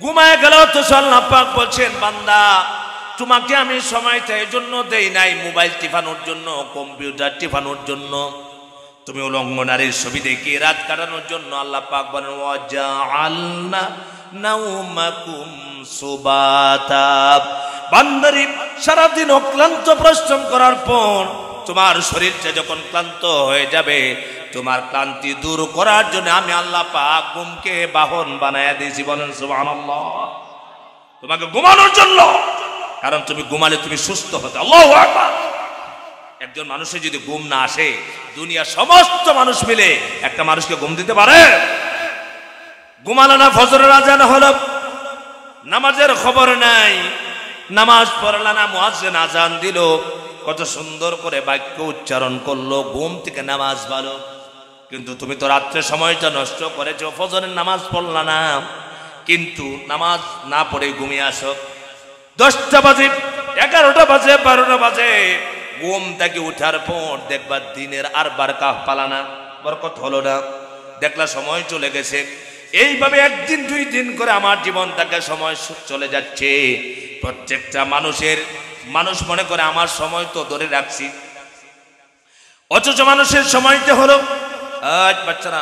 ঘুমায় গেল, তো আল্লাহ পাক বলছেন বান্দা তোমাকে আমি সময়টা এই জন্য দেই নাই মোবাইল টিপানোর জন্য, কম্পিউটার টিপানোর জন্য, তুমি উলঙ্গ নারীর ছবি দেখে রাত কাটানোর জন্য। আল্লাহ পাক বলেন ওয়াজআলনা নাওমাকুম সুবাতা। বান্দারি সারাদিন অক্লান্ত পরিশ্রম করার পর তোমার শরীরটা যখন ক্লান্ত হয়ে যাবে, তোমার ক্লান্তি দূর করার জন্য আমি আল্লাহ পাক ঘুমকে বাহন বানায়া দিয়েছি। বলেন সুবহানাল্লাহ। তোমাকে ঘুমানোর জন্য, কারণ তুমি ঘুমালে তুমি সুস্থ হতে। আল্লাহু আকবার। একজন মানুষের যদি ঘুম না আসে, দুনিয়ার সমস্ত মানুষ মিলে একটা মানুষকে ঘুম দিতে পারে? ঘুমালো না, ফজরের আজান হলো, নামাজের খবর নাই, নামাজ পড়লা না, মুয়াজ্জিন আজান দিল, কত সুন্দর করে বাক্য উচ্চারণ করলো, ঘুম থেকে নামাজ ভালো, কিন্তু তুমি তো রাত্রে সময়টা নষ্ট করেছো, ফজরের নামাজ পড়লা না, কিন্তু নামাজ না পড়ে ঘুমিয়ে আসো। 10টা বাজে, 11টা বাজে, 12টা বাজে, ঘুম থেকে উঠার পর দেখবা দিনের আর বারকা পালানা, বরকত হলো না, দেখলা সময় চলে গেছে। এইভাবে 1 দিন 2 দিন করে আমার জীবন থেকে সময় চলে যাচ্ছে। প্রত্যেকটা মানুষের মানুষ মনে করে আমার সময় তো ধরে রাখছি, অথচ মানুষের সময়টা হলো বাচ্চারা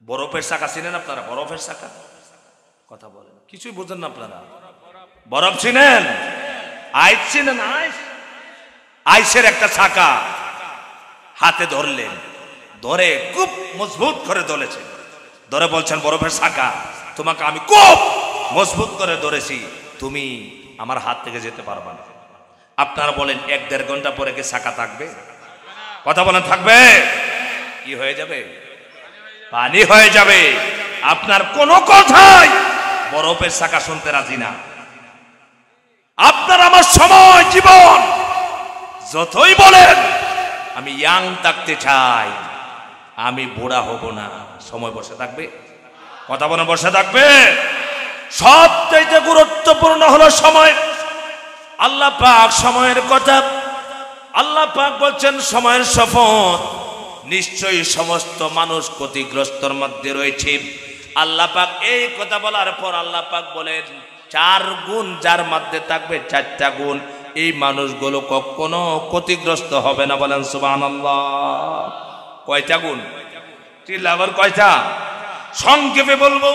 বরফের চাকা চিনেন আপনারা? বরফের চাকা কথা বলেন, কিছুই বোঝেন না আপনারা। বরফ চিনেন? আইস চিনেন? আইসের একটা চাকা হাতে ধরলেন, ধরে খুব মজবুত করে ধরেছেন, ধরে বলছেন বরফের চাকা তোমাকে আমি খুব মজবুত করে ধরেছি, তুমি আমার হাত থেকে যেতে পারবে না। আপনারা বলেন 1-1.5 ঘন্টা পরে কি চাকা থাকবে? কথা বলেন থাকবে? কি হয়ে যাবে? পানি হয়ে যাবে। আপনার কোনো কথাই বরফের চাকা শুনতে রাজি না। আপনার আমার সময় জীবন যতই বলেন আমি ইয়াং থাকতে চাই, আমি বুড়া হব না, সময় বসে থাকবে? কথা বলেন বসে থাকবে? সবচেয়ে গুরুত্বপূর্ণ হলো সময়। আল্লাহ পাক সময়ের কথা, আল্লাহ পাক বলছেন সময়ের শপথ, নিশ্চয়ই সমস্ত মানুষ ক্ষতিগ্রস্তর মধ্যে রয়েছে। আল্লাহ পাক এই কথা বলার পর আল্লাহ পাক বলেন 4 গুণ যার মধ্যে থাকবে, 4টা গুণ, এই মানুষগুলো কখনো ক্ষতিগ্রস্ত হবে না। বলেন সুবহানাল্লাহ। কয়টা গুণ? আবার কয়টা? সংক্ষেপে বলবো।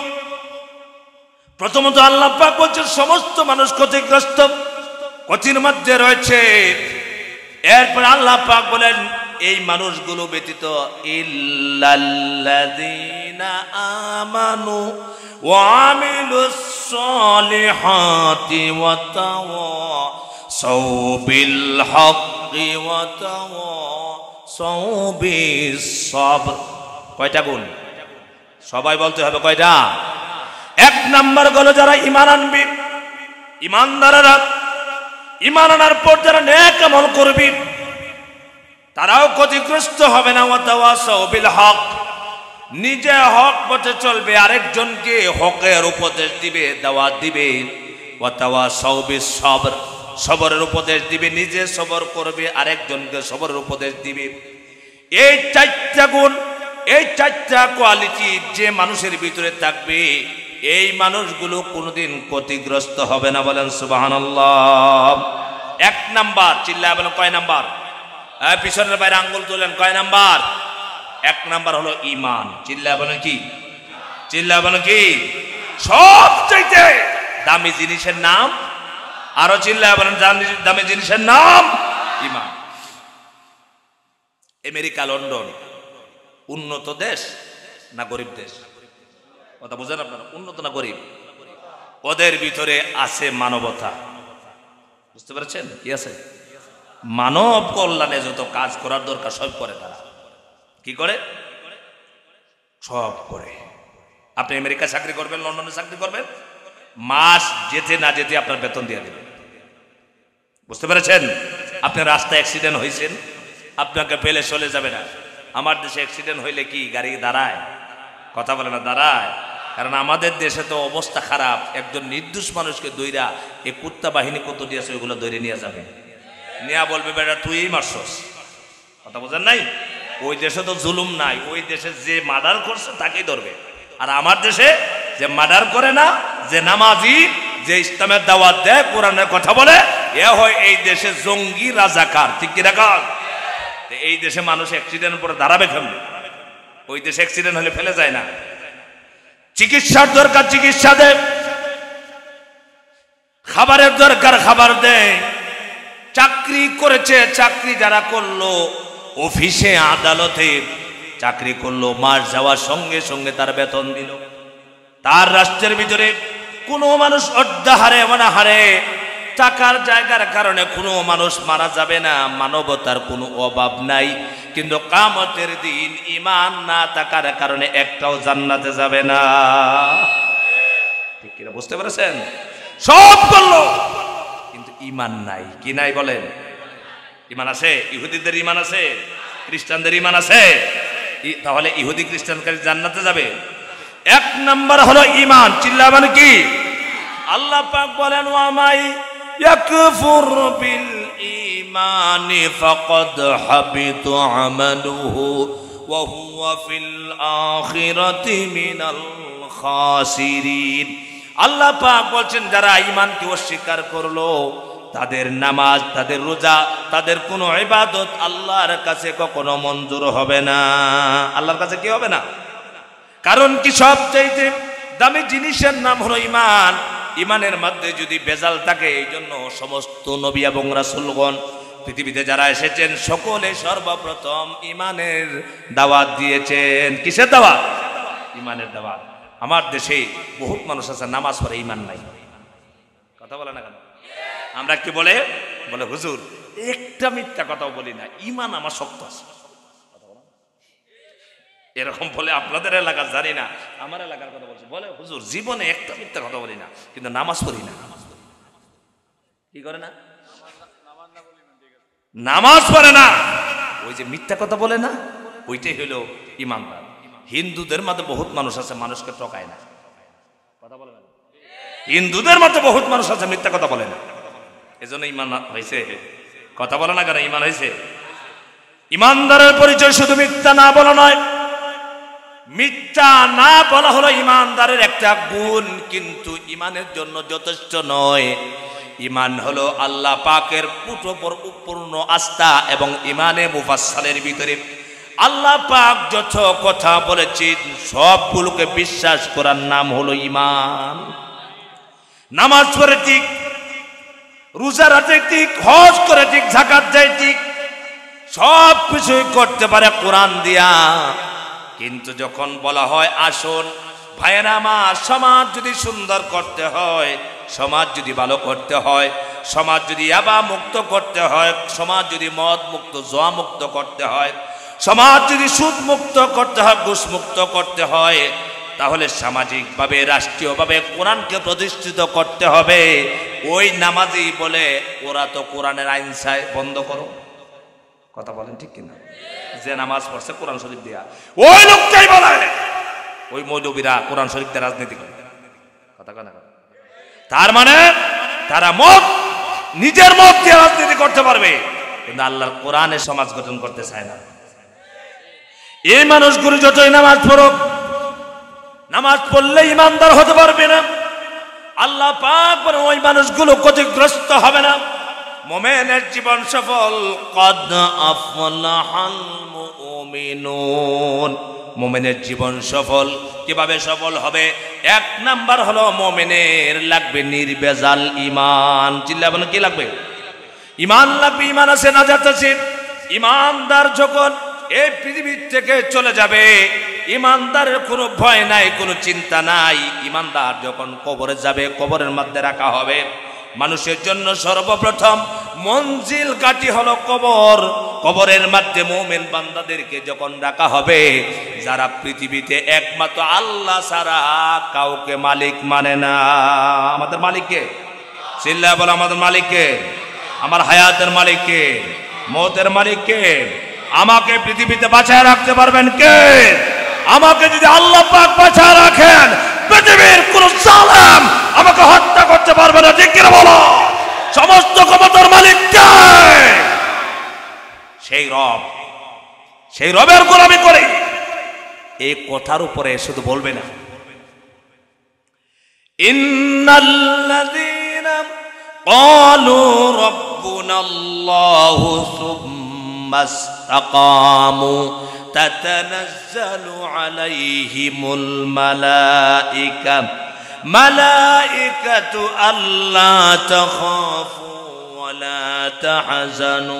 প্রথমত আল্লাহ পাক বলছেন সমস্ত মানুষ ক্ষতিগ্রস্ত, ক্ষতির মধ্যে রয়েছে। এরপর আল্লাহ পাক বলেন এই মানুষগুলো ব্যতীত ইল্লাল্লাযীনা আমানু ওয়া আমিলুস সালিহাতি ওয়া তাওয়াসাউ বিল হাক্কি ওয়া তাওয়াসাউ বিস সাবর। কয়টা গুণ? সবাই বলতে হবে কয়টা? 1 নাম্বার হলো যারা ঈমান আনবে, ঈমানদাররা, ঈমান আনার পর যারা নেক আমল করবে তারাও ক্ষতিগ্রস্ত হবে না। ওয়া তাওয়াসাউ বিল হক, নিজে হক পথে চলবে, আরেকজনকে হকের উপদেশ দিবে, দাওয়াত দিবে। ওয়া তাওয়াসাউ বিস সবর, সবরের উপদেশ দিবে, নিজে সবর করবে, আরেকজনকে সবরের উপদেশ দিবে। এই 4টা গুণ, এই 4টা কোয়ালিটি যে মানুষের ভিতরে থাকবে এই মানুষগুলো কোনোদিন ক্ষতিগ্রস্ত হবে না। বলেন সুবহানাল্লাহ। 1 নাম্বার, চিল্লায় বলেন কয় নাম্বার? পিছনের বাইরে আঙ্গুল তোলেন, কয় নাম্বার? 1 নাম্বার হলো ঈমান। চিল্লায় বলেন কি? চিল্লায় বলেন কি? সবচেয়ে দামি জিনিসের নাম, আরো চিল্লায় বলেন দামি জিনিসের নাম ঈমান। আমেরিকা, লন্ডন উন্নত দেশ না গরিব দেশ? কথা বুঝেন আপনারা? উন্নত না গরিব? ওদের ভিতরে আছে মানবতা। বুঝতে পেরেছেন? কি আছে? মানব কল্যাণে যত কাজ করার দরকার সব করে তারা। কি করে? সব করে। আপনি আমেরিকায় চাকরি করবেন, লন্ডনে চাকরি করবেন, মাস যেতে না যেতে আপনার বেতন দিয়ে দেবেন। বুঝতে পেরেছেন? আপনি রাস্তায় অ্যাক্সিডেন্ট হয়েছেন, আপনাকে ফেলে চলে যাবে না। আমার দেশে অ্যাক্সিডেন্ট হইলে কি গাড়ি দাঁড়ায়? কথা বলে না দাঁড়ায়। কারণ আমাদের দেশে তো অবস্থা খারাপ, একজন নির্দোষ মানুষকে দইরা এই কুত্তা বাহিনী কত দিয়েছে ওইগুলো দইরে নিয়ে যাবে, নিয়ে বলবে বেটা তুই মারছস। কথা বোঝেন নাই? ওই দেশে তো জুলুম নাই, ওই দেশে যে মার্ডার করছে তাকেই ধরবে। আর আমার দেশে যে মার্ডার করে না, যে নামাজি, যে ইসলামের দাওয়াত দেয়, কোরআনের কথা বলে, এ হয় এই দেশে জঙ্গি রাজাকার। ঠিক কি রাখা? এই দেশে মানুষ অ্যাক্সিডেন্ট পরে দাঁড়াবে কেমন? ওই দেশে অ্যাক্সিডেন্ট হলে ফেলে যায় না। চিকিৎসার দরকার চিকিৎসা দেয়, খাবারের দরকার খাবার দেয়। চাকরি করেছে, চাকরি যারা করলো অফিসে আদালতে চাকরি করলো, মাস যাওয়ার সঙ্গে সঙ্গে তার বেতন দিল। তার রাষ্ট্রের ভিতরে কোনো মানুষ অর্ধাহারে অনাহারে টাকার জায়গার কারণে কোনো মানুষ মারা যাবে না, মানবতার কোনো অভাব নাই। কিন্তু কিয়ামতের দিন ঈমান না থাকার কারণে একটাও জান্নাতে যাবে না। ঠিক কিনা? বুঝতে পেরেছেন? সব করলো কিন্তু ঈমান নাই। কি নাই বলেন? ঈমান আছে? ইহুদিদের ঈমান আছে, খ্রিস্টানদের ঈমান আছে। তাহলে ইহুদি খ্রিস্টানকে জান্নাতে যাবে? 1 নাম্বার হলো ঈমান। চিল্লাবেন কি? আল্লাহ পাক বলেন ওয়া মাই ইয়াকফুর বিল ঈমানি ফাকাদ হাবিতা আমালুহু ওয়া হুয়া ফিল আখিরাতি মিনাল খাসিরিন। আল্লাহ পাক বলছেন যারা ঈমানকে অস্বীকার করলো তাদের নামাজ, তাদের রোজা, তাদের কোনো ইবাদত আল্লাহর কাছে কখনো মঞ্জুর হবে না। আল্লাহর কাছে কি হবে না? কারণ কি সবচেয়ে দামি জিনিসের নাম হলো ঈমান। ঈমানের মধ্যে যদি বেজাল থাকে, এই জন্য সমস্ত নবী এবং রাসূলগণ পৃথিবীতে যারা এসেছেন সকলে সর্বপ্রথম ঈমানের দাওয়াত দিয়েছেন। কিসের দাওয়াত? ঈমানের দাওয়াত। আমার দেশে বহুত মানুষ আছে নামাজ পড়ে ঈমান নাই। কথা বলে না কেন? আমরা কি বলে হুজুর একটা মিথ্যা কথাও বলি না, ঈমান আমার শক্ত আছে, এরকম বলে। আপনাদের এলাকা জানি না, আমার এলাকার কথা বলছি, বলে হুজুর জীবনে একটা মিথ্যা কথা বলি না, কিন্তু নামাজ পড়ি না। কি করে না? নামাজ পড়ে না, ওই যে মিথ্যা কথা বলে না, ওইটাই হলো ঈমানদার। হিন্দুদের মধ্যে বহুত মানুষ আছে মানুষকে ঠকায় না। কথা বলে না? হিন্দুদের মধ্যে বহুত মানুষ আছে মিথ্যা কথা বলে না, এজন্য ঈমান হয়েছে। কথা বলে না কেন? ঈমান হয়েছে। ঈমানদারের পরিচয় শুধু মিথ্যা না বলা নয়, মিথ্যা না বলা হলো ঈমানদারের একটা গুণ, কিন্তু ঈমানের জন্য যথেষ্ট নয়। ঈমান হলো আল্লাহ পাকের পূর্ণ আস্থা, এবং ঈমানে মুফাসসালের ভিতরে আল্লাহ পাক যত কথা বলেছেন সবগুলোকে বিশ্বাস করার নাম হলো ঈমান। নামাজ পড়ে ঠিক, রোজা রাখে ঠিক, হজ করে ঠিক, যাকাত দেয় ঠিক, সব কিছুই করতে পারে কোরআন দিয়া। কিন্তু যখন বলা হয় আসুন ভাইয়েরা আমার, সমাজ যদি সুন্দর করতে হয়, সমাজ যদি ভালো করতে হয়, সমাজ যদি ইয়াবা মুক্ত করতে হয়, সমাজ যদি মদ মুক্ত জুয়া মুক্ত করতে হয়, সমাজ যদি সুদ মুক্ত করতে হয়, ঘুষ মুক্ত করতে হয়, তাহলে সামাজিকভাবে রাষ্ট্রীয়ভাবে কোরআনকে প্রতিষ্ঠিত করতে হবে। ওই নামাজি বলে ওরা তো কোরআনের আইন চায়, বন্ধ করো। কথা বলেন ঠিক কিনা? যে নামাজ পড়ছে কোরআন শরীফ দিয়া, ওই লোকটাই বলে ওই মৌলবীরা কোরআন শরীফ দিয়ে রাজনীতি করে। কথা কেন? তার মানে তারা নিজের মত দিয়ে রাজনীতি করতে পারবে, কিন্তু আল্লাহর কোরআনে সমাজ গঠন করতে চায় না। এই মানুষগুলো যতই নামাজ পড়ুক, নামাজ পড়লে ঈমানদার হতে পারবে না। আল্লাহ পাক বলেন ওই মানুষগুলো ক্ষতিগ্রস্ত হবে না। মুমিনের জীবন সফল, কদ আফলাহাল মুমিনুন। মুমিনের জীবন সফল কিভাবে সফল হবে? এক নাম্বার হলো মুমিনের লাগবে নির্ভেজাল ঈমান। চিল্লা বলেন কি লাগবে? ঈমান লাগবে। ঈমান আছে, নাজাত আছে। ঈমানদার যখন এই পৃথিবী থেকে চলে যাবে, ঈমানদারের কোনো ভয় নাই, কোনো চিন্তা নাই। ঈমানদার যখন কবরে যাবে, কবরের মধ্যে রাখা হবে। মানুষের জন্য সর্বপ্রথম মঞ্জিল ঘাঁটি হলো কবর। কবরের মধ্যে মুমিন বান্দাদেরকে যখন রাখা হবে, যারা পৃথিবীতে একমাত্র আল্লাহ ছাড়া কাউকে মালিক মানে না। আমাদের মালিককে চিল্লায় বলো, আমাদের মালিককে, আমার হায়াতের মালিককে, মওতের মালিককে। আমাকে পৃথিবীতে বাঁচায় রাখতে পারবেন কে? আমাকে যদি আল্লাহ পাক বাঁচায় রাখেন, পৃথিবীর কোন জালেম আমাকে হত্যা করতে পারবে না। ঠিক কিনা বলো? সমস্ত ক্ষমতার মালিক কে? সেই রব। সেই রবের গোলামি করে এই কথার উপরে শুধু বলবে না, ইন্নাল্লাযীনা ক্বালু রাব্বুনাল্লাহু সুম্মা ইসতাকামু তাতানাজ্জালু আলাইহিমুল মালাইকাতু আল্লা তাখাফু ওয়া লা তাহজানু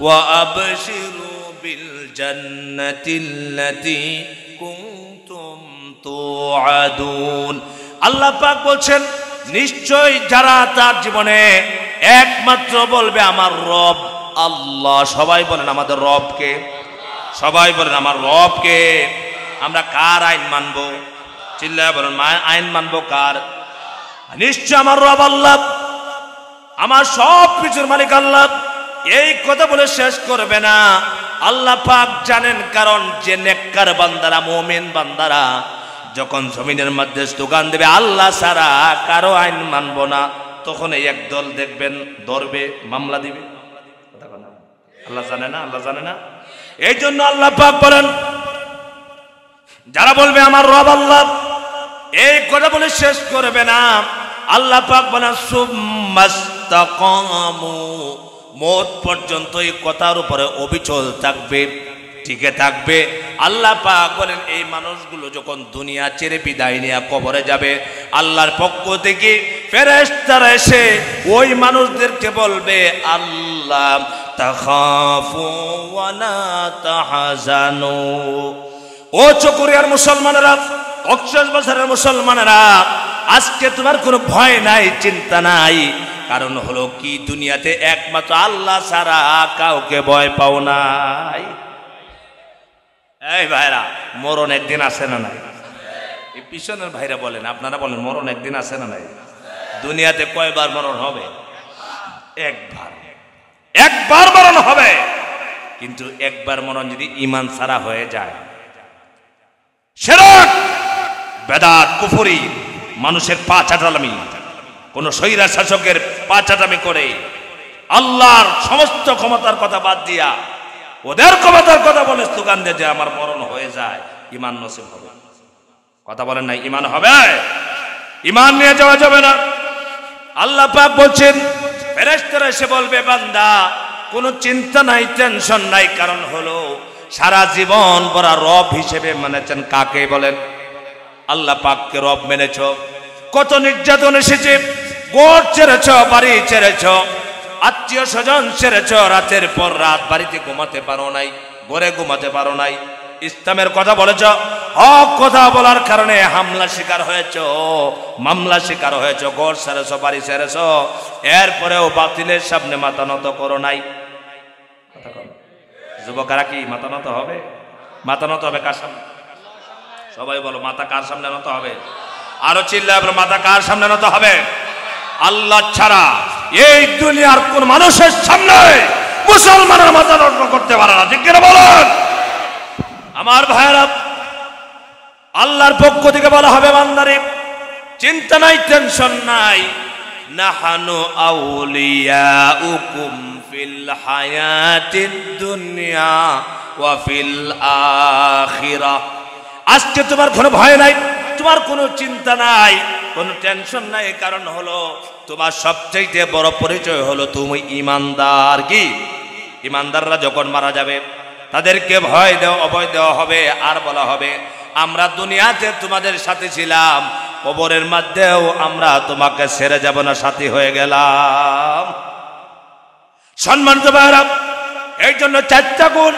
ওয়া আবশিরু বিল জান্নাতিল্লাতী কুনতুম তুআদুন। আল্লাহ পাক বলছেন, নিশ্চয় যারা তার জীবনে একমাত্র বলবে আমার রব আল্লাহ। সবাই বলেন আমাদের রবকে। সবাই বলেন আমার রবকে। আমরা কার আইন মানবো? চিল্লায় বলেন আইন মানবো কার? নিশ্চয় আমার রব আল্লাহ, আমার সব কিছুর মালিক আল্লাহ। এই কথা বলে শেষ করবে না। আল্লাহ পাক জানেন, কারণ যে নেককার বান্দারা, মুমিন বান্দারা যখন জমিনের মধ্যে স্লোগান দেবে আল্লাহ ছাড়া কারো আইন মানবো না, তখন এই একদল দেখবেন ধরবে, মামলা দিবে। আল্লাহ জানে না? আল্লাহ জানে না? এই জন্য আল্লাহ পাক বলেন, যারা বলবে আমার রব আল্লাহ, এই কথা বলে শেষ করবে না। আল্লাহ পাক বলেন সুম্মাস্তাকামু, মওত পর্যন্ত এই কথার উপরে অবিচল থাকবে, টিকে থাকবে। আল্লাহ পাক বলেন এই মানুষগুলো যখন দুনিয়া ছেড়ে বিদায় নিয়ে কবরে যাবে, আল্লাহর পক্ষ থেকে ফেরেশতারা এসে ওই মানুষদেরকে বলবে আল্লাহ তাখাফু ওয়া লা তাহজানু। ও চকরিয়ার মুসলমানেরা, কক্সবাজারের মুসলমানেরা, আজকে তোমার কোনো ভয় নাই, চিন্তা নাই। কারণ হলো কি, দুনিয়াতে একমাত্র আল্লাহ ছাড়া কাউকে ভয় পাও নাই। এই ভাইরা, মরণ একদিন আসে না নাই? এই পিছনের ভাইরা বলেন, আপনারা বলেন মরণ একদিন আসে না নাই? দুনিয়াতে কয়বার মরণ হবে? একবার। একবার মরণ হবে। কিন্তু একবার মরণ যদি ঈমান ছাড়া হয়ে যায়, শিরক, বেদাত, কুফরি, মানুষের পা চাটালামি, কোন স্বৈরা শাসকের পা চাটামি করে আল্লাহর সমস্ত ক্ষমতার কথা বাদ দিয়া ওদের ক্ষমতার কথা বলে স্লোগান দিয়ে যে আমার মরণ হয়ে যায়, ঈমান নসিব হবে? কথা বলেন নাই? ঈমান হবে? ঈমান নিয়ে যাওয়া যাবে না। আল্লাহ পাক বলছেন ফেরেশতারা এসে বলবে বান্দা কোনো চিন্তা নাই, টেনশন নাই। কারণ হলো সারা জীবন বড় রব হিসেবে মেনেছেন কাকে বলেন? আল্লাহ পাককে রব মেনেছ। কত নির্যাতন এসেছে, গোর ছেড়েছ, বাড়ি ছেড়েছ, আত্মীয় স্বজন ছেড়েছ, রাতের পর রাত বাড়িতে ঘুমাতে পারো নাই, ঘরে ঘুমাতে পারো নাই, ইসলামের কথা বলেছ, হক কথা বলার কারণে হামলা শিকার হয়েছ, মামলা শিকার হয়েছ, ঘর ছেড়েছ, বাড়ি ছেড়েছ, এরপরেও বাতিলের সামনে মাথা নত করো নাই। যুবকেরা কি মাথা নত হবে? মাথা নত হবে কার সামনে? সবাই বলো, মাথা কার সামনে নত হবে? আরো চিল্লায় বলো, মাথা কার সামনে নত হবে? আল্লাহ ছাড়া এই দুনিয়ার কোন মানুষের সামনে মুসলমানের মাথা নত করতে পারে না। ঠিক কিনা বলেন? আমার ভাইরা, আল্লাহর পক্ষ থেকে বলা হবে বান্দারে চিন্তা নাই, টেনশন নাই। নাহানু আউলিয়াউকুম ফিল হায়াতিদ দুনিয়া ওয়া ফিল আখিরাহ। আজকে তোমার কোনো ভয় নাই, তোমার কোনো চিন্তা নাই, কোনো টেনশন নাই। কারণ হলো তোমার সবচেয়ে বড় পরিচয় হলো তুমি ঈমানদার। কি? ঈমানদাররা যখন মারা যাবে তাদেরকে ভয় দেওয়া, অভয় দেওয়া হবে, আর বলা হবে আমরা দুনিয়াতে তোমাদের সাথে ছিলাম, কবরের মধ্যেও আমরা তোমাকে ছেড়ে যাব না, সাথী হয়ে গেলাম। সম্মানিত ভাইরা, এই জন্য চারটা গুণ।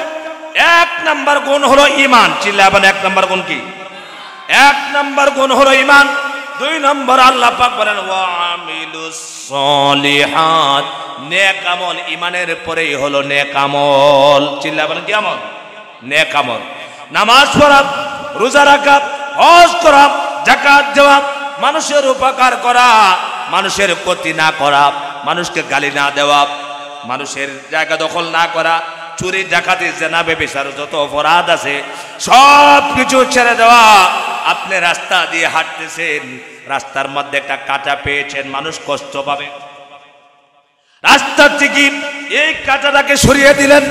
এক নাম্বার গুণ হলো ঈমান। চিল্লাবেন, এক নাম্বার গুণ কি? এক নাম্বার গুণ হলো ঈমান। দুই নম্বর আল্লাহ পাক বলেন ওয়া আমিলুস সলিহাত, নেক আমল। ঈমানের পরেই হলো নেক আমল। চিল্লাবেন কি আমল? নেক আমল। নামাজ পড়া, রোজা রাখা, হজ করা, যাকাত দেওয়া, মানুষের উপকার করা, মানুষের ক্ষতি না করা, মানুষকে গালি না দেওয়া, মানুষের জায়গা দখল না করা, চুরি, ডাকাতি, জেনা, ব্যভিচার, যত অপরাধ আছে সব কিছু ছেড়ে দেওয়া। আপনি রাস্তা দিয়ে হাঁটতেছেন, রাস্তার মধ্যে একটা কাঁটা পেয়েছেন, মানুষ কষ্ট পাবে, রাস্তার থেকে এই কাঁটাটাকে সরিয়ে দিলেন।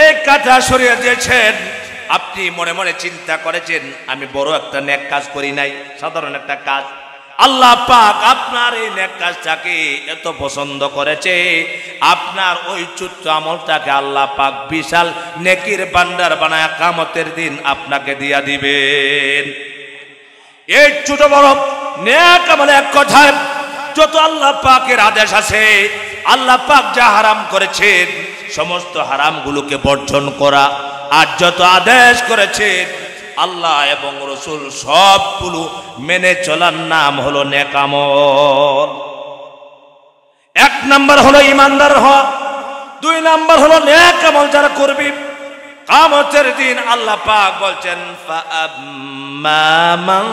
এই কাঁটা সরিয়ে দিয়েছেন, আপনি মনে মনে চিন্তা করেছেন আমি বড় একটা নেক কাজ করি নাই, সাধারণ একটা কাজ। আল্লাহ পাক আপনার এই নেক কাজটাকে এত পছন্দ করেছে, আপনার ওই ছোট্ট আমলটাকে আল্লাহ পাক বিশাল নেকির ভান্ডার বানায় কিয়ামতের দিন আপনাকে দিয়া দিবেন। এই ছোট বড় নেক আমল, এক কথায় যত আল্লাহ পাকের আদেশ আছে, আল্লাহ পাক যা হারাম করেছেন সমস্ত হারামগুলোকে বর্জন করা, আর যত আদেশ করেছেন আল্লাহ এবং রসুল সবগুলো মেনে চলার নাম হলো নেক আমল। এক নাম্বার হলো ঈমানদার হওয়া, দুই নাম্বার হলো নেক আমল যারা করবে কিয়ামতের দিন আল্লাহ পাক বলছেন ফাআম্মা মান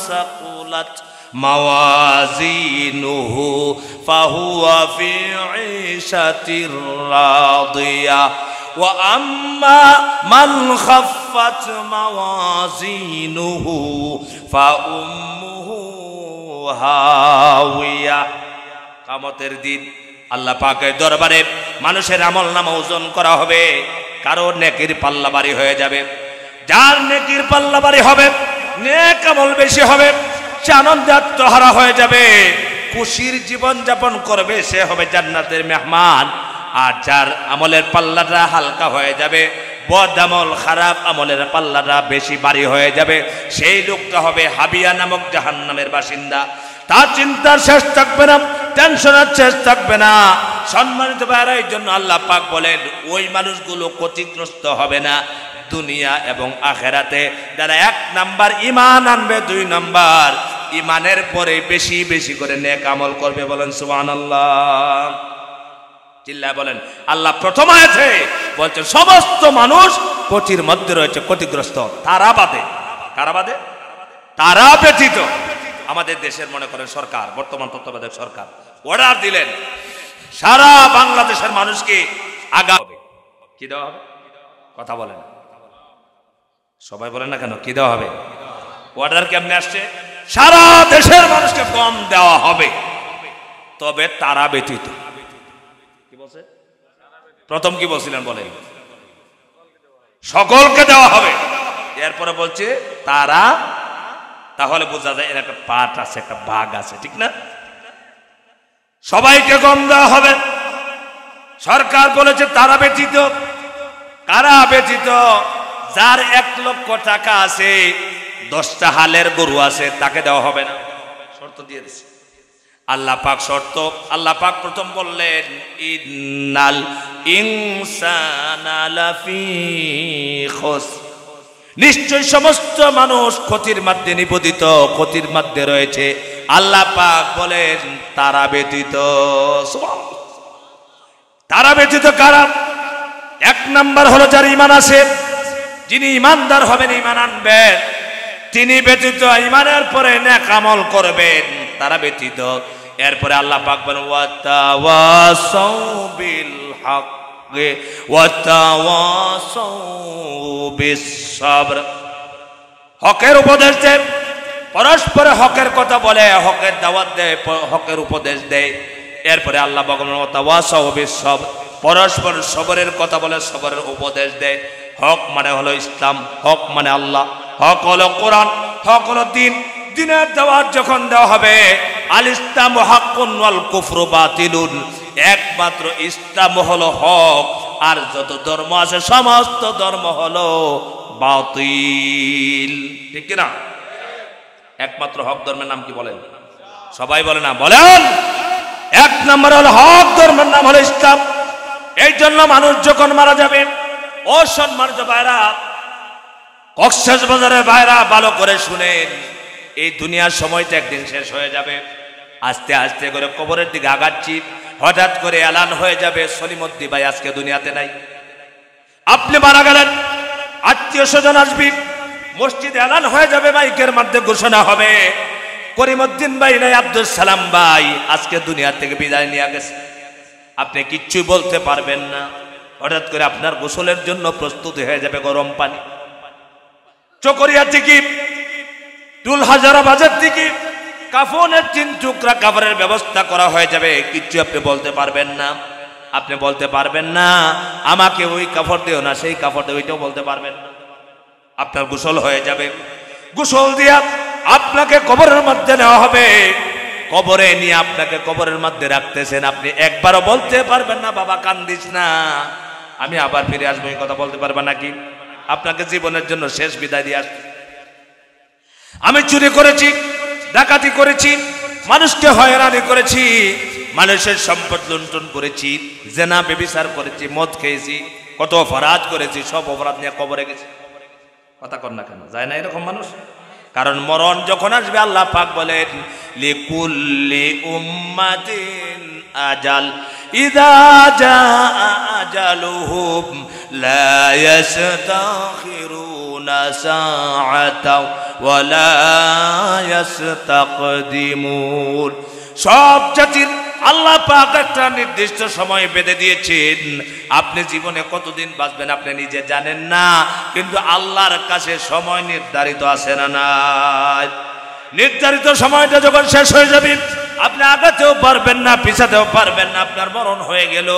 সাকুলাত মাওয়াজিনুহু ফাহুয়া ফি ঈশাতির রাদিয়া ওয়া আম্মা মান খাফফাত মাওয়াজিনুহু ফাউম্মুহু হাওিয়া। কিয়ামতের দিন আল্লাহ পাকের দরবারে মানুষের আমলনামা ওজন করা হবে। কারো নেকির পাল্লা ভারী হয়ে যাবে, যার নেকির পাল্লা ভারী হবে, নেক আমল বেশি হবে, সে আনন্দে আত্মহারা হয়ে যাবে, খুশির জীবন যাপন করবে, সে হবে জান্নাতের মেহমান। আর যার আমলের পাল্লাটা হালকা হয়ে যাবে, বদ আমল খারাপ আমলের পাল্লাটা বেশি ভারী হয়ে যাবে, সেই লোকটা হবে হাবিয়া নামক জাহান্নামের বাসিন্দা। তার চিন্তার শেষ থাকবে না, টেনশনের শেষ থাকবে না। সম্মানিত ভাইরা, এই জন্য আল্লাহ পাক বলেন ওই মানুষগুলো ক্ষতিগ্রস্ত হবে না দুনিয়া এবং আখেরাতে, যারা 1 নাম্বার ঈমান আনবে, 2 নাম্বার ঈমানের পরে বেশি বেশি করে নেক আমল করবে। বলেন সুবহানাল্লাহ, চিল্লায় বলেন। আল্লাহ প্রথম আয়াতে বলছেন সমস্ত মানুষ ক্ষতির মধ্যে রয়েছে, ক্ষতিগ্রস্ত তারা বাদে। কারা বাদে? তারা ব্যতীত। আমাদের দেশের মনে করেন সরকার, বর্তমান তত্ত্বাবধায়ক সরকার অর্ডার দিলেন সারা বাংলাদেশের মানুষকে আগা হবে। কি দেওয়া হবে? কথা বলেন, সবাই বলেন না কেন, কি দেওয়া হবে? অর্ডার কেমনে আসছে? সারা দেশের মানুষকে কম দেওয়া হবে, তবে তারা ব্যতীত। কি বলছে? প্রথম কি বলছিলেন বলেন? সকলকে দেওয়া হবে। এরপরে বলছে তারা, তাহলে বোঝা যায় এর একটা পার্ট আছে, একটা ভাগ আছে, ঠিক না? সবাইকে কম দেওয়া হবে। সরকার বলেছে তারা ব্যতীত। কারা ব্যতীত? যার 1 লক্ষ টাকা আছে, 10টা হালের গরু আছে, তাকে দেওয়া হবে না। শর্ত দিয়ে দিচ্ছে আল্লাহ পাক। শর্ত আল্লাহ পাক প্রথম বললেন ইন্নাল ইনসানা লাফি খুসর, নিশ্চয় সমস্ত মানুষ ক্ষতির মধ্যে নিপতিত, ক্ষতির মধ্যে রয়েছে। আল্লাহ পাক বলেন তারা ব্যতীত। তারা ব্যতীত কারা? 1 নাম্বার হলো যার ঈমান আছে, যিনি ঈমানদার হবেন, ঈমান আনবেন, তিনি ব্যতীত, ঈমানের পরে নেক আমল করবেন, তারা ব্যতীত। এরপরে আল্লাহ পাক বলেন ওয়াতাওয়াসাউ বিল হক ওয়াতাওয়াসাউ বিস সাবর, হকের উপদেশ দেয়, পরস্পরে হকের কথা বলে, হকের দাওয়াত দেয়, হকের উপদেশ দেয়। এরপরে আল্লাহ পাক বলেন ওয়াতাওয়াসাউ বিস সাবর, পরস্পর সবরের কথা বলে, সবরের উপদেশ দেয়। হক মানে হলো ইসলাম, হক মানে আল্লাহ, হক হলো কোরআন, হক হলো দিন। দিনের দাওয়াত যখন দেওয়া হবে, আল ইসলামু হাক্কুন ওয়াল কুফরু বাতিলুন, একমাত্র ইসলাম হলো হক, আর যত ধর্ম আছে সমস্ত ধর্ম হলো বাতিল। ঠিক কি না? একমাত্র হক ধর্মের নাম কি বলেন? সবাই বলে না, বলেন। 1 নম্বর হলো হক ধর্মের নাম হলো ইসলাম। এই জন্য মানুষ যখন মারা যাবে, ও সম্মানিত ভাইরা, কক্সবাজারের ভাইরা ভালো করে শুনেন, এই দুনিয়ার সময়টা একদিন শেষ হয়ে যাবে। আস্তে আস্তে করে কবরের দিকে আগাচ্ছি, হঠাৎ করে এলান হয়ে যাবে সলিমুদ্দিন ভাই আজকে দুনিয়াতে নাই। আপনি মারা গেলেন, আত্মীয় স্বজন আসবে, মসজিদে এলান হয়ে যাবে, মাইকের মধ্যে ঘোষণা হবে করিমউদ্দিন ভাই নাই, আব্দুল সালাম ভাই আজকে দুনিয়া থেকে বিদায় নিয়ে গেছে। আপনি কিচ্ছু বলতে পারবেন না। হঠাৎ করে আপনার গোসলের জন্য প্রস্তুতি হয়ে যাবে গরম পানি, চকরিয়া থেকে টুল হাজারা বাজার থেকে কাফনের 3 টুকরা কাপড়ের ব্যবস্থা করা হয়ে যাবে। কিচ্ছু আপনি বলতে পারবেন না। আপনি বলতে পারবেন না আমাকে ওই কাপড় দিও না, সেই কাপড় দিও, ওইটাও বলতে পারবেন না। আপনার গোসল হয়ে যাবে, গোসল দিয়া আপনাকে কবরের মধ্যে নেওয়া হবে। কবরে নিয়ে আপনাকে কবরের মধ্যে রাখতেছেন, আপনি একবারও বলতে পারবেন না বাবা কান্দিস না, আমি আবার ফিরে আসবো, এই কথা বলতে পারবেন নাকি? আপনাকে জীবনের জন্য শেষ বিদায় দিয়ে আসবে। আমি চুরি করেছি, ডাকাতি করেছি, মানুষকে হয়রানি করেছি, মানুষের সম্পদ লুণ্ঠন করেছি, জেনা ব্যভিচার করেছি, মদ খেয়েছি, কত অপরাধ করেছি, সব অপরাধ নিয়ে কবরে গেছি। কথা কর না কেন? যায় না এরকম মানুষ? কারণ মরণ যখন আসবে আল্লাহ পাক বলেন লিকুল্লি উম্মাতিন আজাল ইযা জাআ আজালুহুম লা ইস্তাখিরুনা সাআতাও ওয়া লা ইস্তাকদিমুন। সব জাতির আল্লাহ পাক একটা নির্দিষ্ট সময় বেঁধে দিয়েছেন। আপনি জীবনে কতদিন বাঁচবেন আপনি নিজে জানেন না, কিন্তু আল্লাহর কাছে সময় নির্ধারিত আছে না নাই? নির্ধারিত সময়টা যখন শেষ হয়ে যাবে আপনি আগাতেও পারবেন না, পিছাতেও পারবেন না, আপনার মরণ হয়ে গেল।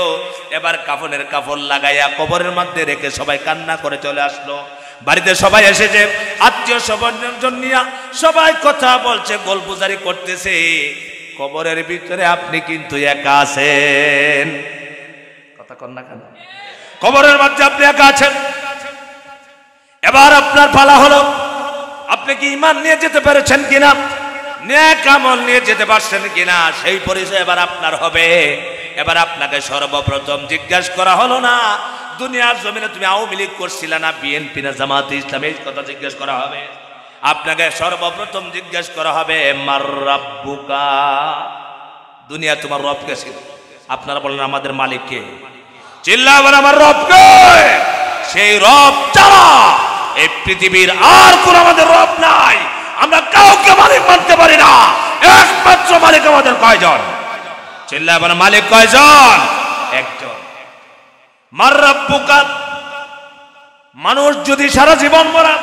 এবার কাফনের কাপড় লাগাইয়া কবরের মধ্যে রেখে সবাই কান্না করে চলে আসলো। বাড়িতে সবাই এসেছে, আত্মীয় স্বজন নিয়ে সবাই কথা বলছে, গল্পজারি করতেছে। কবরের ভিতরে আপনি কিন্তু একা আছেন। কথা কন না কেন? কবরের মধ্যে আপনি একা আছেন। এবার আপনার পালা হলো, আপনি কি ঈমান নিয়ে যেতে পেরেছেন কিনা, নেক আমল নিয়ে যেতে পারছেন কিনা, সেই পরিচয় এবার আপনার হবে। এবার আপনাকে সর্বপ্রথম জিজ্ঞাসা করা হলো না দুনিয়ার জমিনে তুমি আওয়ামী লীগ করছিলে না, বিএনপি না জামাতে ইসলামী, এই কথা জিজ্ঞেস করা হবে। আপনাকে সর্বপ্রথম জিজ্ঞেস করা হবে মার রাব্বুকা, দুনিয়া তোমার রব কে ছিল? আপনারা বলেন আমাদের মালিক কে? চিল্লাবেন আমার রব কে? সেই রব ছাড়া এই পৃথিবীর আর কোন আমাদের রব নাই। আমরা কাউকে মালিক মানতে পারি না, একমাত্র মালিক আমাদের কয়জন? চিল্লাবেন মালিক কয়জন? একজন। মার রাব্বুকা, মানুষ যদি সারা জীবন মরা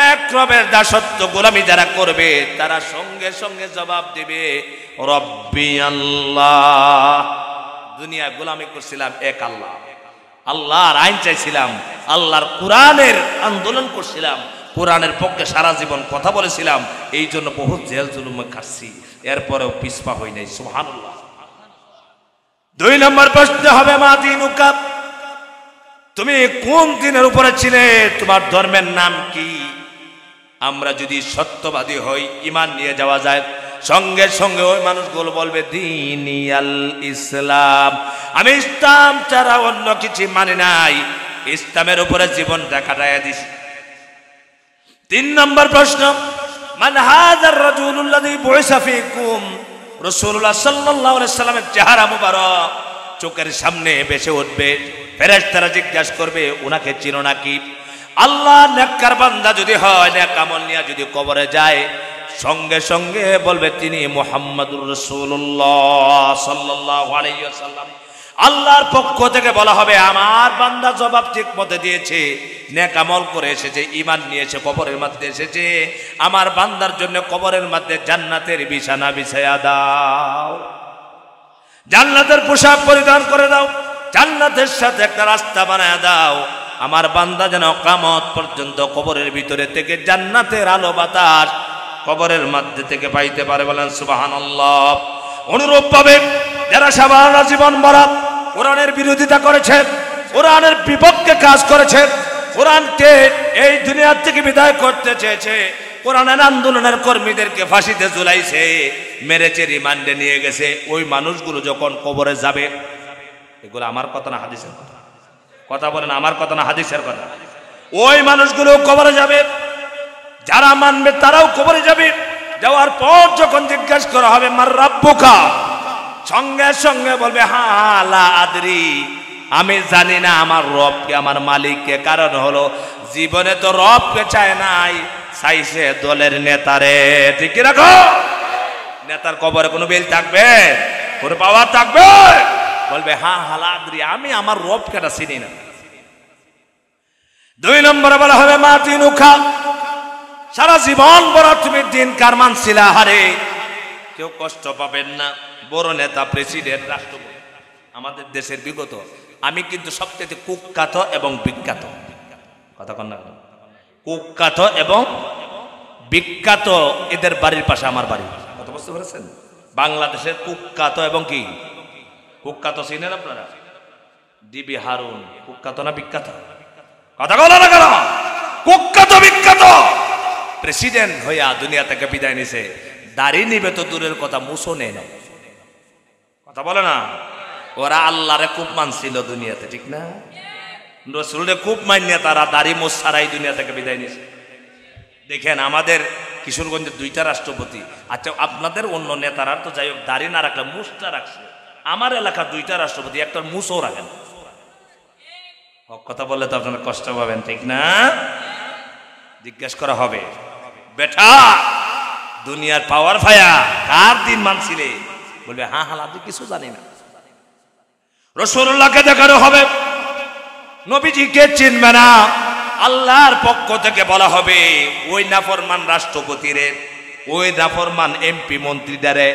এক রবের দাসত্ব গোলামি যারা করবে তারা সঙ্গে সঙ্গে জবাব দিবে রব্বি আল্লাহ। দুনিয়া গোলামি করছিলাম এক আল্লাহ, আল্লাহর আইন চাইছিলাম, আল্লাহর কোরআনের আন্দোলন করছিলাম, কোরআনের পক্ষে সারা জীবন কথা বলেছিলাম, এই জন্য বহু জেল জুলুমে খাচ্ছি, এরপরেও পিছপা হই নাই। সুবহানাল্লাহ। 2 নম্বর প্রশ্ন হবে মা দিনুকা, তুমি কোন দিনের উপরে ছিলে, তোমার ধর্মের নাম কি? আমরা যদি সত্যবাদী হই, ঈমান নিয়ে যাওয়া যায়, সঙ্গে সঙ্গে ওই মানুষগুলো বলবে দীনিয়াল ইসলাম, আমি ইসলাম ছাড়া অন্য কিছু মানি নাই, ইসলামের উপরে জীবনটা কাটাইয়া দিছি। 3 নম্বর প্রশ্ন, মান হাযার রাজুলুল্লাযী বুইসা ফীকুম, রাসূলুল্লাহ সাল্লাল্লাহু আলাইহি সাল্লামের চেহারা মুবারক চোখের সামনে ভেসে উঠবে, ফেরেশতারা জিজ্ঞাসা করবে উনাকে চিনো নাকি? আল্লাহ নেককার বান্দা যদি হয়, নেক আমল নিয়ে যদি কবরে যায়, সঙ্গে সঙ্গে বলবে তিনি মুহাম্মাদুর রাসূলুল্লাহ সাল্লাল্লাহু আলাইহি ওয়াসাল্লাম। আল্লাহর পক্ষ থেকে বলা হবে আমার বান্দা জবাব ঠিক মতো দিয়েছে, নেক আমল করে এসেছে, ঈমান নিয়েছে, কবরের মধ্যে এসেছে, আমার বান্দার জন্য কবরের মধ্যে জান্নাতের বিছানা বিছায়া দাও, জান্নাতের পোশাক পরিধান করে দাও, জান্নাতের সাথে একটা রাস্তা বানায় দাও, আমার বান্দা যেন কিয়ামত পর্যন্ত কবরের ভিতরে থেকে জান্নাতের আলো বাতাস কবরের মধ্যে থেকে পাইতে পারে। বলেন সুবহানাল্লাহ। অনুরূপ ভাবে যারা সারা জীবন ভরা কোরআনের বিরোধিতা করেছে, কোরআনের বিপক্ষে কাজ করেছে, কোরআনকে এই দুনিয়া থেকে বিদায় করতে চেয়েছে, কোরআনের আন্দোলনের কর্মীদেরকে ফাঁসিতে ঝুলাইছে, মেরেছে, রিমান্ডে নিয়ে গেছে, ওই মানুষগুলো যখন কবরে যাবে, এগুলো আমার কথা না হাদিসের কথা? কথা বলেন আমার কথা না হাদিসের কথা? ওই মানুষগুলো কবরে যাবে, যারা মানবে তারাও কবরে যাবে। যাওয়ার পর যখন জিজ্ঞাসা করা হবে মার রাব্বুকা, সঙ্গে সঙ্গে বলবে হ্যাঁ লা আদরি, আমি জানি না আমার রবকে, আমার মালিককে। কারণ হলো জীবনে তো রবকে চায় নাই, চাইছে দলের নেতারে। ঠিক কি রাখো? নেতার কবরে কোনো বেল থাকবে, কোনো পাওয়ার থাকবে? বলবে হ্যাঁ লা আদরি, আমি আমার রবকে চিনি না। 2 নম্বরে বলা হবে মা দিনুকা, সারা জীবন বড় তুমি দিন কার মানছিলা? হারে কেউ কষ্ট পাবেন না, বড় নেতা, প্রেসিডেন্ট, রাষ্ট্রপতি আমাদের দেশের বিগত, আমি কিন্তু সবচেয়ে কুখ্যাত এবং বিখ্যাত, কথা কন না, কুখ্যাত এবং বিখ্যাত, এদের বাড়ির পাশে আমার বাড়ি। কথা বুঝতে পেরেছেন? বাংলাদেশের কুখ্যাত এবং কি কুখ্যাত চিনেন আপনারা? ডিবি হারুন কুখ্যাত না বিখ্যাত? কথা বলো না কেন? কুখ্যাত বিখ্যাত প্রেসিডেন্ট হইয়া দুনিয়া থেকে বিদায় নিছে, দাড়ি নিবে তো দূরের কথা, মুছো নেই না। কথা বলে না? ওরা আল্লাহরে খুব মানছিল দুনিয়াতে, ঠিক না? রাসূলরে খুব মানিয়ে তারা দাড়ি মুছ ছাড়াই দুনিয়া থেকে বিদায় নিছে। দেখেন আমাদের কিশোরগঞ্জের 2টা রাষ্ট্রপতি, আচ্ছা আপনাদের অন্য নেতারা তো যাই হোক দাড়ি না রাখলে মুছটা রাখছে, আমার এলাকার 2টা রাষ্ট্রপতি একটা মুছও রাখেন। কথা বললে তো আপনারা কষ্ট পাবেন, ঠিক না? জিজ্ঞেস করা হবে বেটা দুনিয়ার পাওয়ার ভাইয়া কার দিন মানছিলে? বলবে হ্যাঁ হ্যাঁ আপনি কিছু জানি না। রাসূলুল্লাহকে দেখানো হবে, নবীজিকে চিনবে না। আল্লাহর পক্ষ থেকে বলা হবে ওই নাফরমান রাষ্ট্রপতিরে, ওই নাফরমান এমপি মন্ত্রীদারে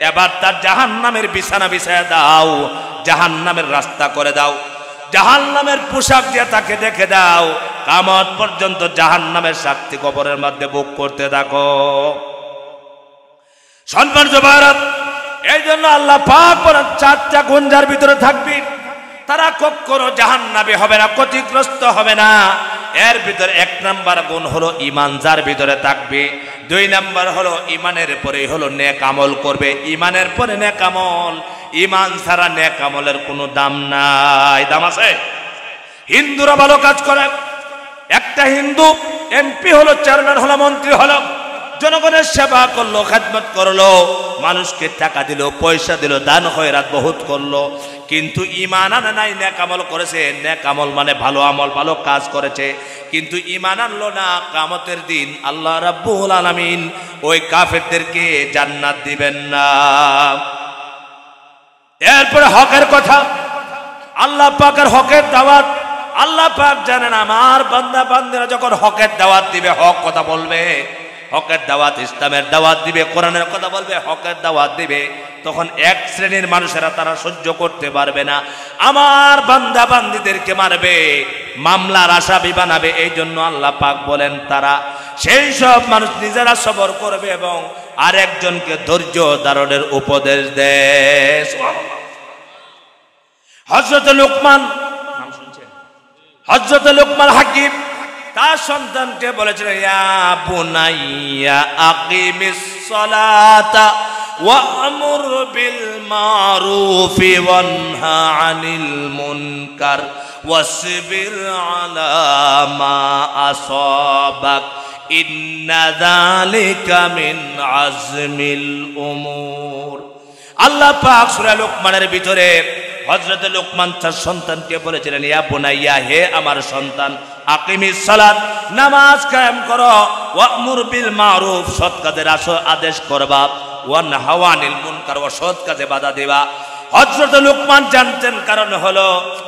এবার তার জাহান্নামের বিছানা বিছায়া দাও, জাহান্নামের রাস্তা করে দাও, জাহান্নামের পোশাক দিয়ে তাকে দেখে দাও, কিয়ামত পর্যন্ত জাহান্নামের শাস্তি কবরের মধ্যে ভোগ করতে থাকো। সম্মানিত ভাইরা, এই জন্য আল্লাহ পাক বলেন 4টা গুণ যার ভিতরে থাকবে তারা কখনো জাহান্নামী হবে না, ক্ষতিগ্রস্ত হবে না। এর ভিতরে 1 নাম্বার গুণ হলো ঈমান যার ভিতরে থাকবে। 2 নাম্বার হলো ঈমানের পরে হলো নেক আমল করবে, ঈমানের পরে নেক আমল। ঈমান ছাড়া নেক আমলের কোনো দাম নাই। দাম আছে? হিন্দুরা ভালো কাজ করে, একটা হিন্দু এমপি হলো, চেয়ারম্যান হলো, মন্ত্রী হলো, জনগণের সেবা করলো, খেদমত করলো, মানুষকে টাকা দিল, পয়সা দিল, দান খয়রাত বহুত করলো, কিন্তু ঈমান আনে নাই, নেক আমল করেছে। নেক আমল মানে ভালো আমল, ভালো কাজ করেছে, কিন্তু ঈমান আনলো না। কিয়ামতের দিন আল্লাহ রাব্বুল আলামিন ওই কাফেরদেরকে জান্নাত দিবেন না। এরপরে হকের কথা, আল্লাহ পাকের হকের দাওয়াত। আল্লাহ পাক জানেন আমার বান্দা বান্দিরা যখন হকের দাওয়াত দিবে, হক কথা বলবে, হকের দাওয়াত, ইসলামের দাওয়াত দিবে, কোরআনের কথা বলবে, হকের দাওয়াত দিবে, তখন এক শ্রেণীর মানুষেরা তারা সহ্য করতে পারবে না, আমার বান্দা বান্দিদেরকে মারবে, মামলার আসামি বানাবে। এই জন্য আল্লাহ পাক বলেন তারা সেই সব মানুষ নিজেরা সবর করবে এবং আরেকজনকে ধৈর্য ধারণের উপদেশ দেয়। হযরত লুকমান, নাম শুনছেন? হযরত লুকমান হাকিম তার সন্তানকে বলেছিলেন, ইয়া বুনাইয়া আকিমিস সালাতা ওয়া আমুর বিল মারুফি ওয়ানহা আনিল মুনকার ওয়াসবির আলা মা আসাবাক ইন্না যালিকা মিন আজমিল উমুর। আল্লাহ পাক সূরা লুকমানের ভিতরে হযরত লুকমান তার সন্তানকে বলেছিলেন, ইয়া বুনাইয়া, হে আমার সন্তান, আকিমিস সালাত, নামাজ কায়েম করো, ওয়া'মুর বিল মারুফ, সৎ কাজের আদেশ করবা, ওয়ানহা আনিল মুনকার, অসৎ কাজে বাধা দিবা। হযরত লুকমান জানতেন, কারণ হলো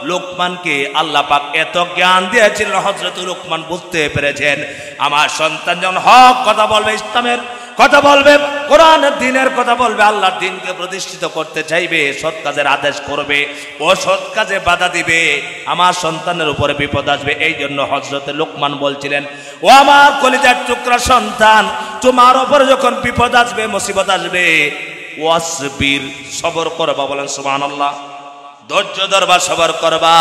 লুকমানকে আল্লাহ পাক এত জ্ঞান দিয়েছিলেন, হযরত লুকমান বুঝতে পেরেছেন আমার সন্তান যখন হক কথা বলবে, ইসলামের কথা বলবে, কোরআনের দ্বীনের কথা বলবে, আল্লাহর দ্বীনকে প্রতিষ্ঠিত করতে চাইবে, সৎ কাজের আদেশ করবে, ও সৎ কাজে বাধা দিবে, আমার সন্তানের উপরে বিপদ আসবে। এই জন্য হযরত লুকমান বলছিলেন, ও আমার কলিজার টুকরা সন্তান, তোমার উপরে যখন বিপদ আসবে, মুসিবত আসবে, ওয়াসবির, সবর করবা। বলেন সুবহানাল্লাহ। ধৈর্য ধরবা, সবর করবা।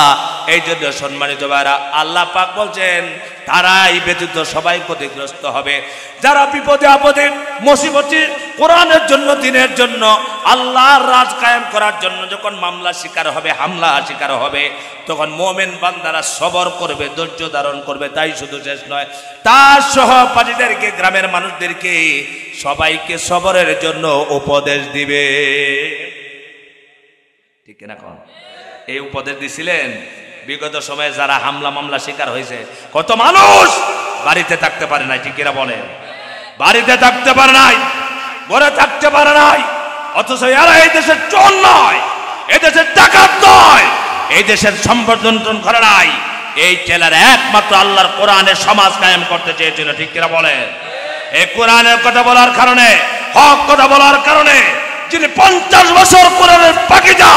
এই জন্য সম্মানিত ভাইরা, আল্লাহ পাক বলছেন তারাই ব্যতীত সবাই ক্ষতিগ্রস্ত হবে, যারা বিপদে আপদে মুসিবতে কোরআনের জন্য, দ্বীনের জন্য, আল্লাহর রাজ কায়েম করার জন্য যখন মামলা শিকার হবে, হামলা শিকার হবে, তখন মুমিন বান্দারা সবর করবে, ধৈর্য ধারণ করবে। তাই শুধু শেষ নয়, তার সহপাঠীদেরকে, গ্রামের মানুষদেরকে সবাইকে সবরের জন্য উপদেশ দিবে। ঠিক কিনা কোন? এই উপদেশ দিছিলেন বিগত সময়ে যারা হামলা মামলা শিকার হয়েছে। কত মানুষ বাড়িতে থাকতে পারে নাই, ঠিক কিনা বলেন? বাড়িতে থাকতে পারে নাই, ঘরে থাকতে পারে নাই, অথচ এরা এই দেশের চোর নয়, এই দেশের ডাকাত নয়, এই দেশের সম্পদ লুণ্ঠন করে নাই। এই ছেলেরা একমাত্র আল্লাহর কোরআনের সমাজ কায়েম করতে চেয়েছিল, ঠিক কিনা বলেন? এই কোরআনের কথা বলার কারণে, হক কথা বলার কারণে, যিনি 50 বছর কোরআনের পাখিটা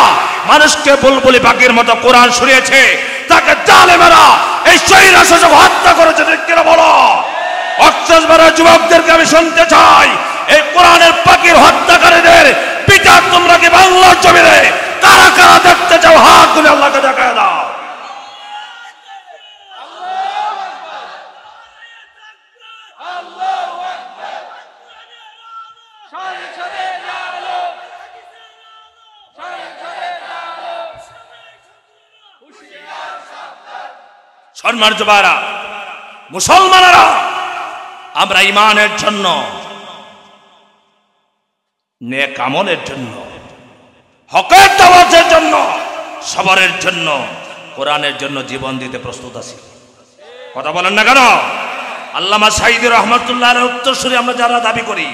মানুষকে বুলবুলি পাখির মতো কোরআন শুনিয়েছে, তাকে জালেমেরা এই শহীদ শাসক হত্যা করেছে, ঠিক কিনা বলো? 38 যুবকদেরকে আমি শুনতে চাই, এই কোরআনের পাখির হত্যাকারীদের বিচার তোমরা কি বাংলার জমিনে কারা কারা দেখতে চাও? হাত তুলে আল্লাহকে দেখায় দাও। সম্মানিত ভাইরা, মুসলমানেরা, আমরা ঈমানের জন্য, নেক আমলের জন্য, হকের দাওয়াতের জন্য, সবরের জন্য, কোরআনের জন্য জীবন দিতে প্রস্তুত আছি। কথা বলেন না কেন? আল্লামা সাঈদী রহমাতুল্লাহর উত্তরসূরি আমরা যারা দাবি করি,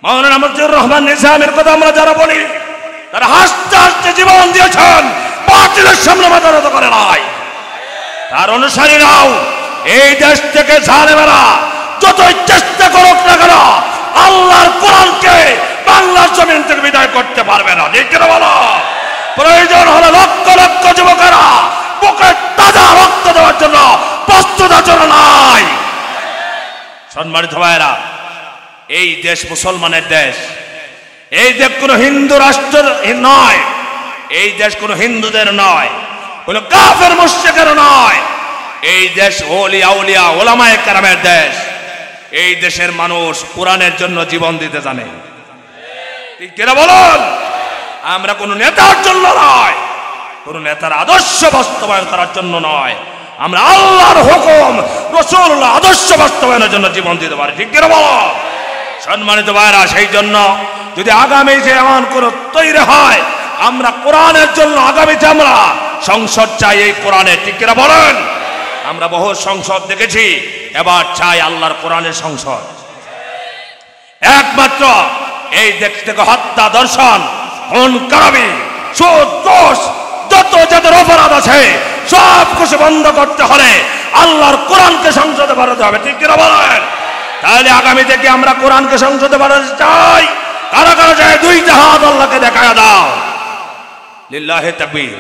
মাওলানা মতিউর রহমান নিজামীর কথা আমরা যারা বলি, তারা হাসতে হাসতে জীবন দিয়েছেন, বাতিলের সামনে মাথা নত করে নাই। তার অনুসারীরাও এই দেশ থেকে জালেমেরা যতই চেষ্টা করুক না কেন, আল্লাহর কোরআনকে বাংলার জমিন থেকে বিদায় করতে পারবে না, ঠিক কিনা বলো? প্রয়োজন হলে লক্ষ লক্ষ যুবকেরা বুকে তাজা রক্ত দেওয়ার জন্য প্রস্তুত সম্মানিত ভাইরা, এই দেশ মুসলমানের দেশ, এই দেশ কোনো হিন্দু রাষ্ট্র নয়, এই দেশ কোনো হিন্দুদের নয়, কোনো কাফের মুশরিকের নয়, এই দেশ ওলিয়া আউলিয়া ওলামায়ে কেরামের দেশ। এই দেশের মানুষ কোরআনের জন্য জীবন দিতে জানে, ঠিক কিনা বলুন? আমরা কোনো নেতার জন্য নয়, কোনো নেতার আদর্শ বাস্তবায়ন করার জন্য নয়, আমরা আল্লাহর হুকুম রাসূলুল্লাহ আদর্শ বাস্তবায়নের জন্য জীবন দিতে পারি, ঠিক কিনা বলুন? সম্মানিত ভাইরা, সেই জন্য যদি আগামী যে এমন কোনো তৈরি হয়, আমরা কোরআনের জন্য আগামীতে আমরা সংসদ চাই এই কোরআনের, ঠিক কিনা বলেন? আমরা বহু সংসদ দেখেছি, এবার চাই আল্লাহর কোরআনের সংসদ। একমাত্র এই দেশ থেকে হত্যা, দর্শন, খুন, খারাপি, সুদ, দোষ, যত যাদের অপরাধ আছে সব কিছু বন্ধ করতে হলে আল্লাহর কোরআনকে সংসদে পাঠাতে হবে, ঠিক কিনা বলেন? তাহলে আগামী থেকে আমরা কোরআনকে সংসদে পাঠাতে চাই। কারা কারা চায় দুইটা হাত আল্লাহকে দেখায় দাও, লিল্লাহি তাকবীর।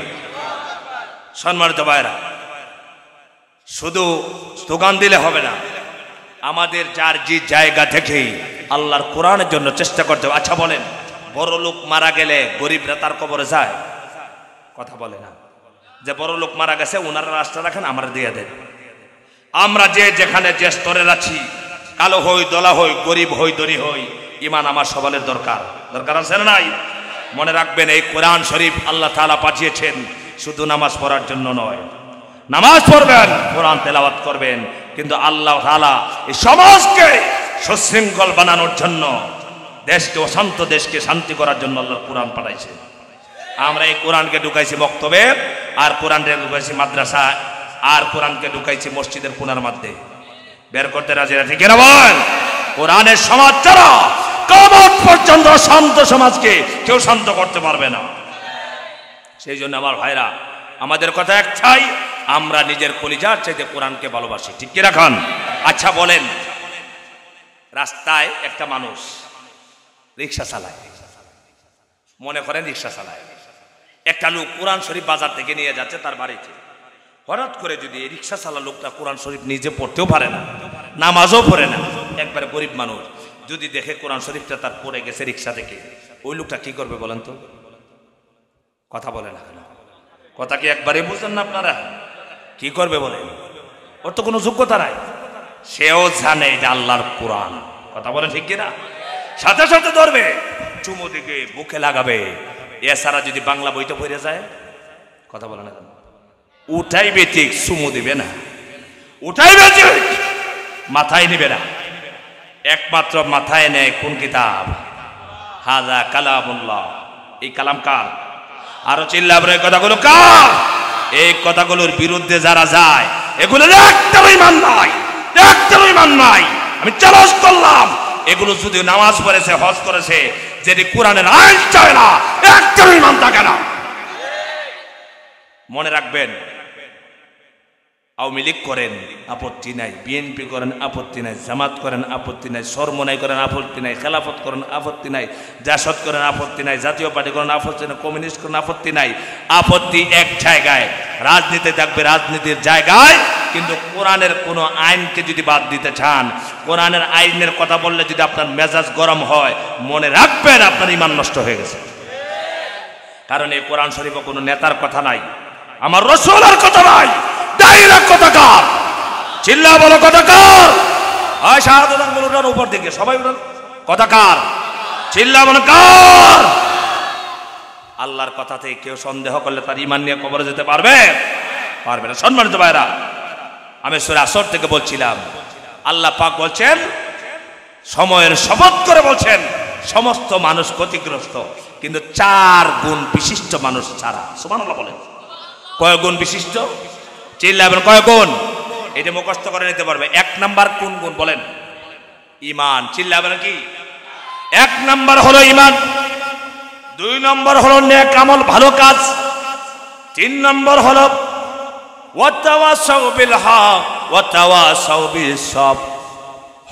সম্মানিত ভাইরা, শুধু স্লোগান দিলে হবে না, আমাদের যার যে জায়গা থেকেই আল্লাহর কোরআনের জন্য চেষ্টা করতে হবে। আচ্ছা বলেন, বড় লোক মারা গেলে গরিবরা তার কবরে যায়? কথা বলে না যে বড় লোক মারা গেছে, ওনারা রাস্তা রাখেন, আমরা দিয়ে দেন। আমরা যে যেখানে যে স্তরের আছি, কালো হই, দলা হই, গরিব হই, ধনী হই, ইমান আমার সবালের দরকার, দরকার আছে না নাই? মনে রাখবেন, এই কোরআন শরীফ আল্লাহ তাআলা পাঠিয়েছেন শুধু নামাজ পড়ার জন্য নয়। নামাজ পড়বেন, কোরআন তেলাওয়াত করবেন, কিন্তু আল্লাহ তাআলা এই সমাজকে সুশৃঙ্খল বানানোর জন্য, দেশকে অশান্ত দেশকে শান্তি করার জন্য আল্লাহ কোরআন পাঠাইছে। আমরা এই কোরআনকে ঢুকাইছি মক্তবে, আর কোরআনকে ঢুকাইছি মাদ্রাসা, আর কোরআনকে ঢুকাইছি মসজিদের কোণার মধ্যে। বের করতে রাজি আছে কিনা বলেন? কোরআনের সমাজ ছাড়া কিয়ামত পর্যন্ত শান্ত সমাজকে কেউ শান্ত করতে পারবে না। সেই জন্য আমার ভাইরা, আমাদের কথা একটাই, আমরা নিজের কলিজার চাইতে কোরআনকে ভালোবাসি, ঠিক কি রাখান? আচ্ছা বলেন, রাস্তায় একটা মানুষ রিক্সা চালায়, মনে করেন রিক্সা চালায়, একটা লোক কোরআন শরীফ বাজার থেকে নিয়ে যাচ্ছে তার বাড়িতে। হঠাৎ করে যদি এই রিক্সা চালা লোকটা কোরআন শরীফ নিজে পড়তেও পারে না, নামাজও পড়ে না, একবারে গরিব মানুষ, যদি দেখে কোরআন শরীফটা তার পড়ে গেছে রিক্সা থেকে, ওই লোকটা কি করবে বলেন তো? কথা বলে না কেন? কথা কি একবারে বুঝলেন না আপনারা? কি করবে বলেন? ওর তো কোনো যোগ্যতা নাই, সেও জানে এটা আল্লাহর কোরআন। কথা বলেন ঠিক কিনা? সাথে সাথে ধরবে, চুমো দিকে বুকে লাগাবে। এছাড়া যদি বাংলা বইটা পড়ে যায়, কথা বলে না কেন? উঠাইবে ঠিক, চুমো দিবে না। উঠাইবে ঠিক, মাথায় নিবে না। একমাত্র মাথায় নেয় কোন কিতাব? হাযা কালামুল্লাহ। এই কালাম কার? আরো চিল্লাবেন, এই কথাগুলো কার? এই কথাগুলোর বিরুদ্ধে যারা যায়, এগুলো একটারও ঈমান নাই, একটারও ঈমান নাই। আমি চ্যালেঞ্জ করলাম, এগুলো যদি নামাজ পড়েছে, হজ করেছে, যদি কোরআনের আইন চায় না, একটারও ঈমান থাকে না। মনে রাখবেন, আওয়ামী লীগ করেন আপত্তি নাই, বিএনপি করেন আপত্তি নাই, জামাত করেন আপত্তি নাই, সরমনাই করেন আপত্তি নাই, খেলাফত করেন আপত্তি নাই, জাসদ করেন আপত্তি নাই, জাতীয় পার্টি করেন আপত্তি নাই, কমিউনিস্ট করেন আপত্তি নাই। আপত্তি এক জায়গায়, রাজনীতি থাকবে রাজনীতির জায়গায়, কিন্তু কোরআনের কোনো আইনকে যদি বাদ দিতে চান, কোরআনের আইনের কথা বললে যদি আপনার মেজাজ গরম হয়, মনে রাখবেন আপনার ঈমান নষ্ট হয়ে গেছে। কারণ এই কোরআন শরীফে কোনো নেতার কথা নাই, আমার রাসূলের কথা নাই, ডাইরেক্ট কথা কার? চিল্লা বলো কথা কার? হয় শাহাদাত আঙ্গুল উঠান উপর দিকে, সবাই উঠান, কথা কার? চিল্লা বলো কার? আল্লাহর কথাতে কেউ সন্দেহ করলে তার ঈমান নিয়ে কবরে যেতে পারবে? পারবে না। সম্মানিত ভাইরা, আমি সূরা আসর থেকে বলছিলাম, আল্লাহ পাক বলছেন, সময়ের শপথ করে বলছেন, সমস্ত মানুষ ক্ষতিগ্রস্ত, কিন্তু 4 গুণ বিশিষ্ট মানুষ ছাড়া। সুবহানাল্লাহ বলেন। কয় গুণ বিশিষ্ট? চিল্লাবেন, কয় গুণ? এটা মুখস্থ করে নিতে পারবে। 1 নাম্বার কোন গুণ বলেন? ঈমান। চিল্লাবেন কি? 1 নাম্বার হলো ঈমান, 2 নম্বর হলো নেক আমল, ভালো কাজ, 3 নম্বর হলো ওয়াতাওয়াসাউ বিল হক ওয়াতাওয়াসাউ বিস সবর।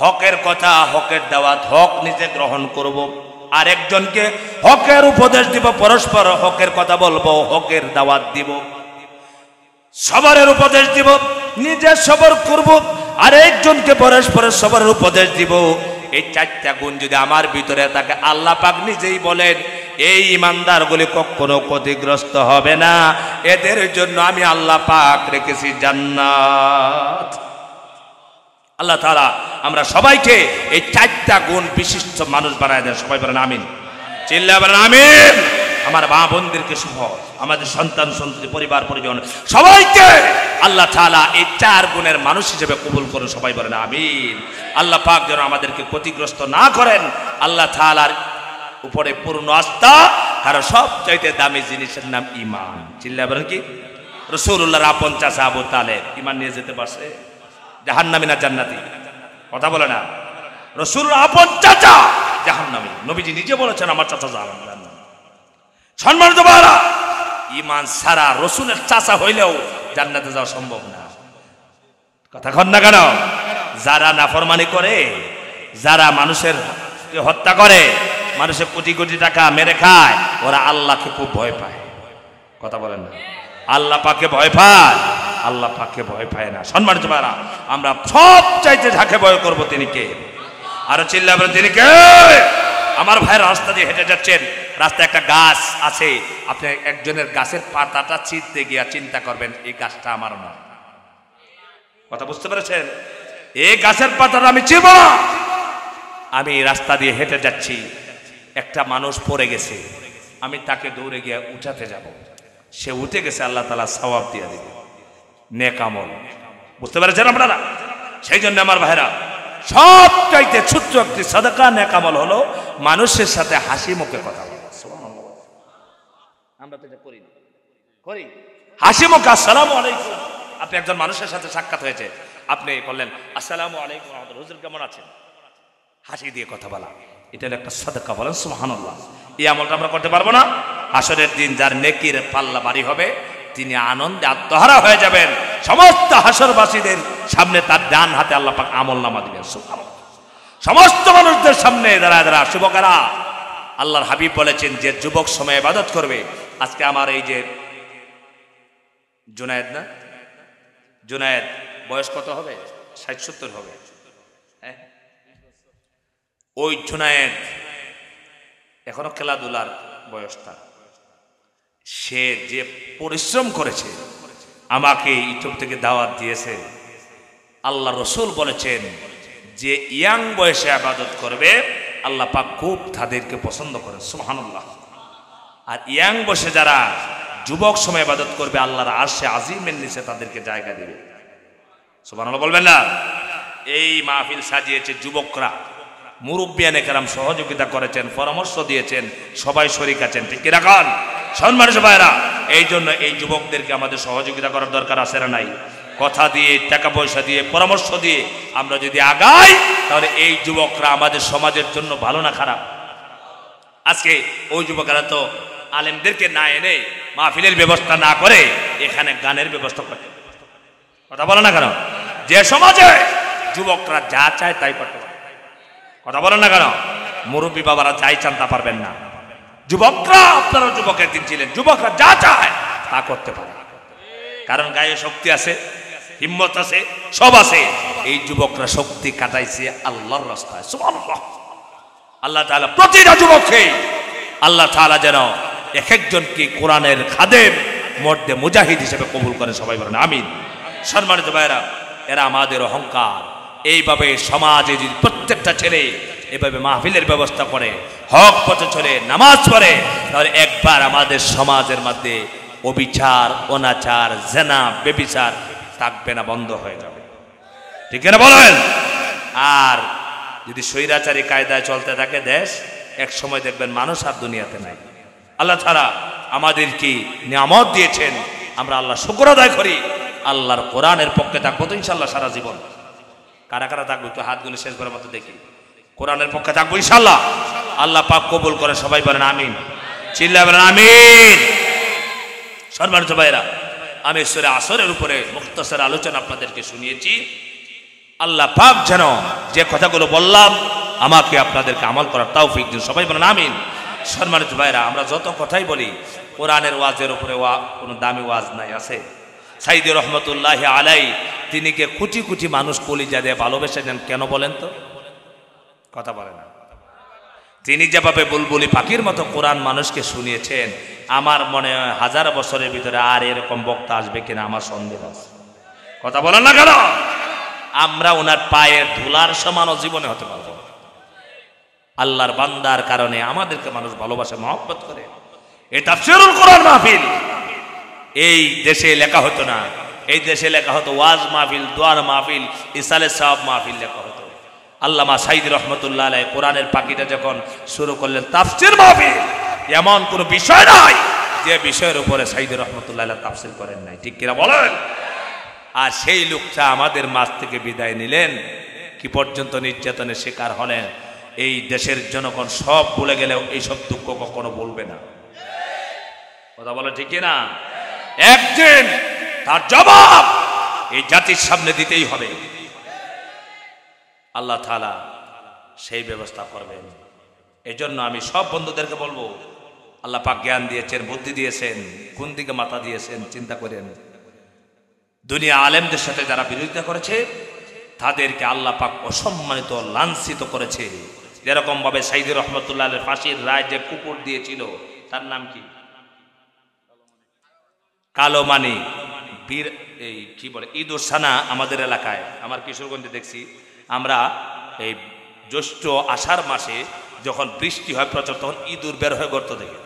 হকের কথা, হকের দাওয়াত, হক নিজে গ্রহণ করব, আর একজনকে হকের উপদেশ দিব, পরস্পর হকের কথা বলবো, হকের দাওয়াত দিব, সবরের উপদেশ দিব, নিজে সবর করব, আরেকজনকে পরস্পরের সবার উপদেশ দিব। এই চারটা গুণ যদি আমার ভিতরে থাকে, আল্লাহ পাক নিজেই বলেন এই ইমানদারগুলি কখনো ক্ষতিগ্রস্ত হবে না, এদের জন্য আমি আল্লাহ পাক রেখেছি জান্নাত। আল্লাহ তাআলা আমরা সবাইকে এই চারটা গুণ বিশিষ্ট মানুষ বানায় দেন। সবাই বলেন আমিন, চিল্লা বলেন আমিন। আমার মা বোনদেরকে সহ আমাদের সন্তান সন্ততি পরিবার পরিজন সবাইকে আল্লাহ তাআলা এই চার গুণের মানুষ হিসেবে কবুল করুন। সবাই বলেন আমিন। আল্লাহ পাক যেন আমাদেরকে ক্ষতিগ্রস্ত না করেন। আল্লাহ তাআলার উপরে পূর্ণ আস্থা, কারণ সবচাইতে দামি জিনিসের নাম ঈমান। চিল্লা বলেন কি? রাসূলুল্লাহর আপন চাচা আবু তালেব ঈমান নিয়ে যেতে পারছে? জাহান্নামী না জান্নাতি? কথা বলে না। রাসূলুল্লাহর আপন চাচা জাহান্নামী, নবীজি নিজে বলেছেন আমার চাচা জাহান্নামী। সম্মানিত ভাইরা, ঈমান ছাড়া রাসূলের চাচা হইলেও জান্নাতে যাওয়া সম্ভব না। কথা কন না কেন? যারা নাফরমানি করে, যারা মানুষের হত্যা করে, মানুষের কোটি কোটি টাকা মেরে খায়, ওরা আল্লাহকে খুব ভয় পায়। কথা বলেন না? আল্লাহ পাকে ভয় পায়, আল্লাহ পাকে ভয় পায় না। সম্মানিত ভাইরা, আমরা সব চাইতে যাকে ভয় করব তিনি কে? আরো চিল্লাবেন তিনি কে? আমার ভাই রাস্তা দিয়ে হেঁটে যাচ্ছেন, রাস্তায় একটা গাছ আছে, আপনি একজনের গাছের পাতাটা ছিঁড়তে গিয়া চিন্তা করবেন এই গাছটা আমার না। কথা বুঝতে পেরেছেন? এই গাছের পাতাটা আমি ছিঁড়ব না। আমি রাস্তা দিয়ে হেঁটে যাচ্ছি, একটা মানুষ পড়ে গেছে, আমি তাকে দৌড়ে গিয়ে উঠাতে যাব, সে উঠে গেছে, আল্লাহ তাআলা সওয়াব দিয়ে দিবে, নেক আমল। বুঝতে পেরেছেন আপনারা? সেই জন্য আমার ভাইরা, সব চাইতে ছোট্ট একটি সাদাকা নেক আমল হলো মানুষের সাথে হাসি মুখে কথা বলা। আমরা তো এটা করি না, করি হাসি মুখে আসসালামু আলাইকুম। আপনি একজন মানুষের সাথে সাক্ষাৎ হয়েছে, আপনি বললেন আসসালামু আলাইকুম হুজুর কেমন আছেন, হাসি দিয়ে কথা বলা, এটা হলো একটা সাদাকা। বলেন সুবহানাল্লাহ। এই আমলটা আমরা করতে পারবো না? হাসরের দিন যার নেকির পাল্লা ভারী হবে তিনি আনন্দে আত্মহারা হয়ে যাবেন। সমস্ত হাসরবাসীদের সামনে তার ডান হাতে আল্লাহ পাক আমলনামা দিবেন। সুবহানাল্লাহ। সমস্ত মানুষদের সামনে দাঁড়ায় দাঁড়া যুবকেরা, আল্লাহর হাবিব বলেছেন যে যুবক সময় ইবাদত করবে। আজকে আমার এই যে জুনায়েদ, না জুনায়েদ বয়স কত হবে? 60-70 হবে। ওই জুনায়েদ এখনো খেলাধুলার বয়সটা, সে যে পরিশ্রম করেছে, আমাকে ইউটিউব থেকে দাওয়াত দিয়েছে। আল্লাহ রসুল বলেছেন যে ইয়াং বয়সে ইবাদত করবে আল্লাহ পাক খুব তাদেরকে পছন্দ করেন। সুবহানাল্লাহ। আর ইয়াং বয়সে যারা যুবক সময় ইবাদত করবে আল্লাহর আরশে আজিমের নিচে তাদেরকে জায়গা দেবে। সুবহানাল্লাহ বলবেন না? এই মাহফিল সাজিয়েছে যুবকরা, মুরব্বিয়ানে কেরাম সহযোগিতা করেছেন, পরামর্শ দিয়েছেন, সবাই শরীক আছেন, ঠিক কি রাখান? সম্মানিত ভাইরা, এই জন্য এই যুবকদেরকে আমাদের সহযোগিতা করার দরকার আছে না নাই? কথা দিয়ে, টাকা পয়সা দিয়ে, পরামর্শ দিয়ে আমরা যদি আগাই, তাহলে এই যুবকরা আমাদের সমাজের জন্য ভালো না খারাপ? আজকে ওই যুবকরা তো আলেমদেরকে না এনে, মাহফিলের ব্যবস্থা না করে এখানে গানের ব্যবস্থা করে। কথা বলে না কেন? যে সমাজে যুবকরা যা চায় তাই করতে পারে। কথা বলেন না কেন? মুরব্বী বাবারা যাই চান তা পারবেন না। যুবকরা, আপনারা যুবক একদিন ছিলেন, যুবকরা যা চায় তা করতে পারে, কারণ গায়ে শক্তি আছে, হিম্মত আছে, সব আছে। এই যুবকরা শক্তি কাটাইছে আল্লাহর রাস্তায়। সুবহানাল্লাহ। আল্লাহ তাআলা প্রতিটা যুবককে আল্লাহ তাআলা যেন এক একজনকে কোরআনের খাদেম, মর্দে মুজাহিদ হিসেবে কবুল করে। সবাই বলেন আমিন। সম্মানিত ভাইরা, এরা আমাদের অহংকার। এইভাবে সমাজে যদি প্রত্যেকটা ছেলে এভাবে মাহফিলের ব্যবস্থা করে, হক পথে চলে, নামাজ পড়ে, তাহলে একবার আমাদের সমাজের মধ্যে অবিচার, অনাচার, জেনা, বেবিচার থাকবে না, বন্ধ হয়ে যাবে। ঠিক না বলেন? আর যদি স্বৈরাচারী কায়দায় চলতে থাকে দেশ, এক সময় দেখবেন মানুষ আর দুনিয়াতে নাই। আল্লাহ তাআলা আমাদের কি নিয়ামত দিয়েছেন, আমরা আল্লাহ শুকর আদায় করি। আল্লাহর কোরআনের পক্ষে থাকবো তো ইনশাল্লাহ সারা জীবন। কারা কারা থাকবো একটু হাতগুলো শেষ করার মতো দেখি। কোরআনের পক্ষে থাকবো ইনশাল্লাহ। আল্লাহ পাক কবুল করে। সবাই বলেন আমিন, চিল্লায় বলেন আমিন। সম্মানিত ভাইরা, আমি সূরা আসরের উপরে মুখতাসার আলোচনা আপনাদেরকে শুনিয়েছি। আল্লাহ পাক যেন যে কথাগুলো বললাম আমাকে আপনাদেরকে আমল করার তৌফিক দিন। সবাই বলেন আমিন। সম্মানিত ভাইরা, আমরা যত কথাই বলি কোরআনের ওয়াজের উপরে কোনো দামি ওয়াজ নাই আছে? সাইদি রহমতুল্লাহ আলাই তিনি কে কোটি কোটি মানুষ কলিজা দিয়ে ভালোবেসে দেন, কেন বলেন তো? কথা বলে না। তিনি যেভাবে বুলবুলি পাখির মতো কোরআন মানুষকে শুনিয়েছেন, আমার মনে হয় 1000 বছরের ভিতরে আর এরকম বক্তা আসবে কিনা আমার সন্দেহ আছে। কথা বলেন না কেন? আমরা ওনার পায়ের ধুলার সমানও জীবনে হতে পারবো। আল্লাহর বান্দার কারণে আমাদেরকে মানুষ ভালোবাসে, মহব্বত করে। এই তাফসীরুল কোরআন মাহফিল এই দেশে লেখা হতো না, এই দেশে লেখা হতো ওয়াজ মাহফিল, দোয়ার মাহফিল, ইসালে সাহাব মাহফিল লেখা হতো। আল্লামা সাইদি রহমতুল্লাহ আলাইহি কোরআনের পাখিটা যখন শুরু করলেন তাফসীর মাহফিল, এমন কোনো বিষয় নাই যে বিষয়ের উপরে সাইদি রহমতুল্লাহ আলাইহি তাফসীর করেন নাই, ঠিক কিনা বলেন? আর সেই লোকটা আমাদের মাঝ থেকে বিদায় নিলেন, কি পর্যন্ত নির্যাতনের শিকার হলেন। এই দেশের জনগণ সব ভুলে গেলেও এইসব দুঃখ কখনো বলবে না। কথা বলে ঠিক কিনা? একদিন তার জবাব এই জাতির সামনে দিতেই হবে। আল্লাহ তাআলা সেই ব্যবস্থা করবেন। এই জন্য আমি সব বন্ধুদেরকে বলবো, আল্লাহ পাক জ্ঞান দিয়েছেন, বুদ্ধি দিয়েছেন, কোন দিকে মাথা দিয়েছেন চিন্তা করেন। দুনিয়া আলেমদের সাথে যারা বিরোধিতা করেছে তাদেরকে আল্লাহ পাক অসম্মানিত, লাঞ্ছিত করেছে। যেরকম ভাবে সাইদি রহমতুল্লাহ আলাইহির ফাঁসির রায় যে কুকুর দিয়েছিল, তার নাম কি? কালো মানি বীর, এই কি বলে, ঈদুর সানা। আমাদের এলাকায়, আমার কিশোরগঞ্জে দেখছি, আমরা এই জ্যৈষ্ঠ আষাঢ় মাসে যখন বৃষ্টি হয় প্রচুর, তখন ইঁদুর বের হয় গর্ত থেকে।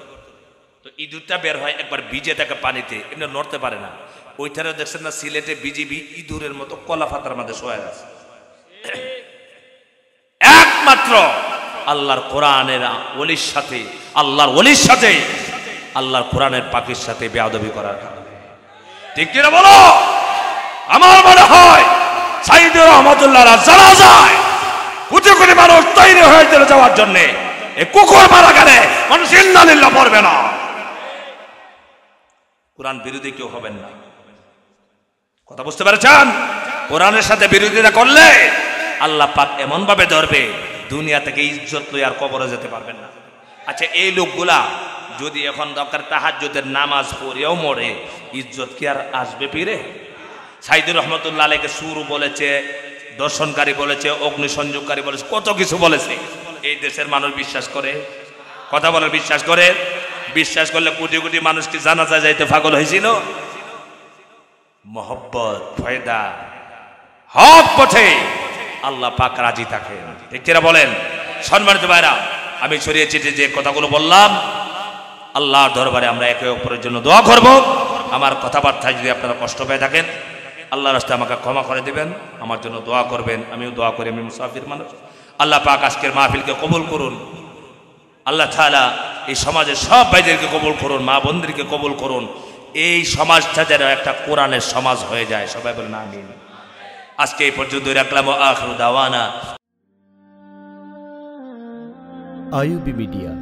তো ইঁদুরটা বের হয় একবার ভিজে থাকে পানিতে, এমনি নড়তে পারে না। ওইখানে দেখছেন না সিলেটে বিজিবি ইঁদুরের মতো কলা পাতার মধ্যে শোয়া আছে। একমাত্র আল্লাহর কোরআনের ওলির সাথে, আল্লাহর ওলির সাথে, আল্লাহর কোরআনের পাখির সাথে বেয়াদবি করার কারণে, ঠিক কিনা বলো? আমার মনে হয় সাইদি রহমতুল্লাহ জানা যায় কোটি কোটি মানুষ তৈরি হয়ে চলে যাওয়ার জন্য এই কুকুর মারা গেলে মানুষ ইন্নালিল্লাহ পড়বে না। কোরআন বিরোধী কেউ হবেন না। কথা বুঝতে পেরেছেন? কোরআনের সাথে বিরোধিতা করলে আল্লাহ পাক এমন ভাবে ধরবে, দুনিয়া থেকে ইজ্জত লই আর কবরে যেতে পারবেন না। আচ্ছা, এই লোকগুলা যদি এখন দরকার তাহাজ্জুদের নামাজ পড়েও মরে, ইজ্জত কি আর আসবে ফিরে? সাইদি রহমতুল্লাহ আলাইহিকে সুর বলেছে, দর্শনকারী বলেছে, অগ্নিসংযোগকারী বলেছে, কত কিছু বলেছে। এই দেশের মানুষ বিশ্বাস করে? কথা বলে বিশ্বাস করে? বিশ্বাস করলে কোটি কোটি মানুষ কি জানাজা যাইতে পাগল হয়েছিল? মহব্বত, ফায়দা, হক পথে আল্লাহ পাক রাজি থাকেন, ঠিক কিনা বলেন? সম্মানিত ভাইরা, আমি ছড়িয়ে ছিটিয়ে যে কথাগুলো বললাম, আল্লাহর দরবারে আমরা একে অপরের জন্য দোয়া করব। আমার কথাবার্তায় যদি আপনারা কষ্ট পেয়ে থাকেন, আল্লাহর রাস্তায় আমাকে ক্ষমা করে দিবেন, আমার জন্য দোয়া করবেন। আমিও দোয়া করি, আমি মুসাফির মানুষ। আল্লাহ পাক আজকের মাহফিলকে কবুল করুন। আল্লাহ তাআলা এই সমাজের সব ভাইদেরকে কবুল করুন, মা বোনদেরকে কবুল করুন। এই সমাজটা যেন একটা কোরআনের সমাজ হয়ে যায়, সবাই বলেন আমিন। আজকে এই পর্যন্ত রাখলাম। আখিরু দাওয়ানা। IUB media.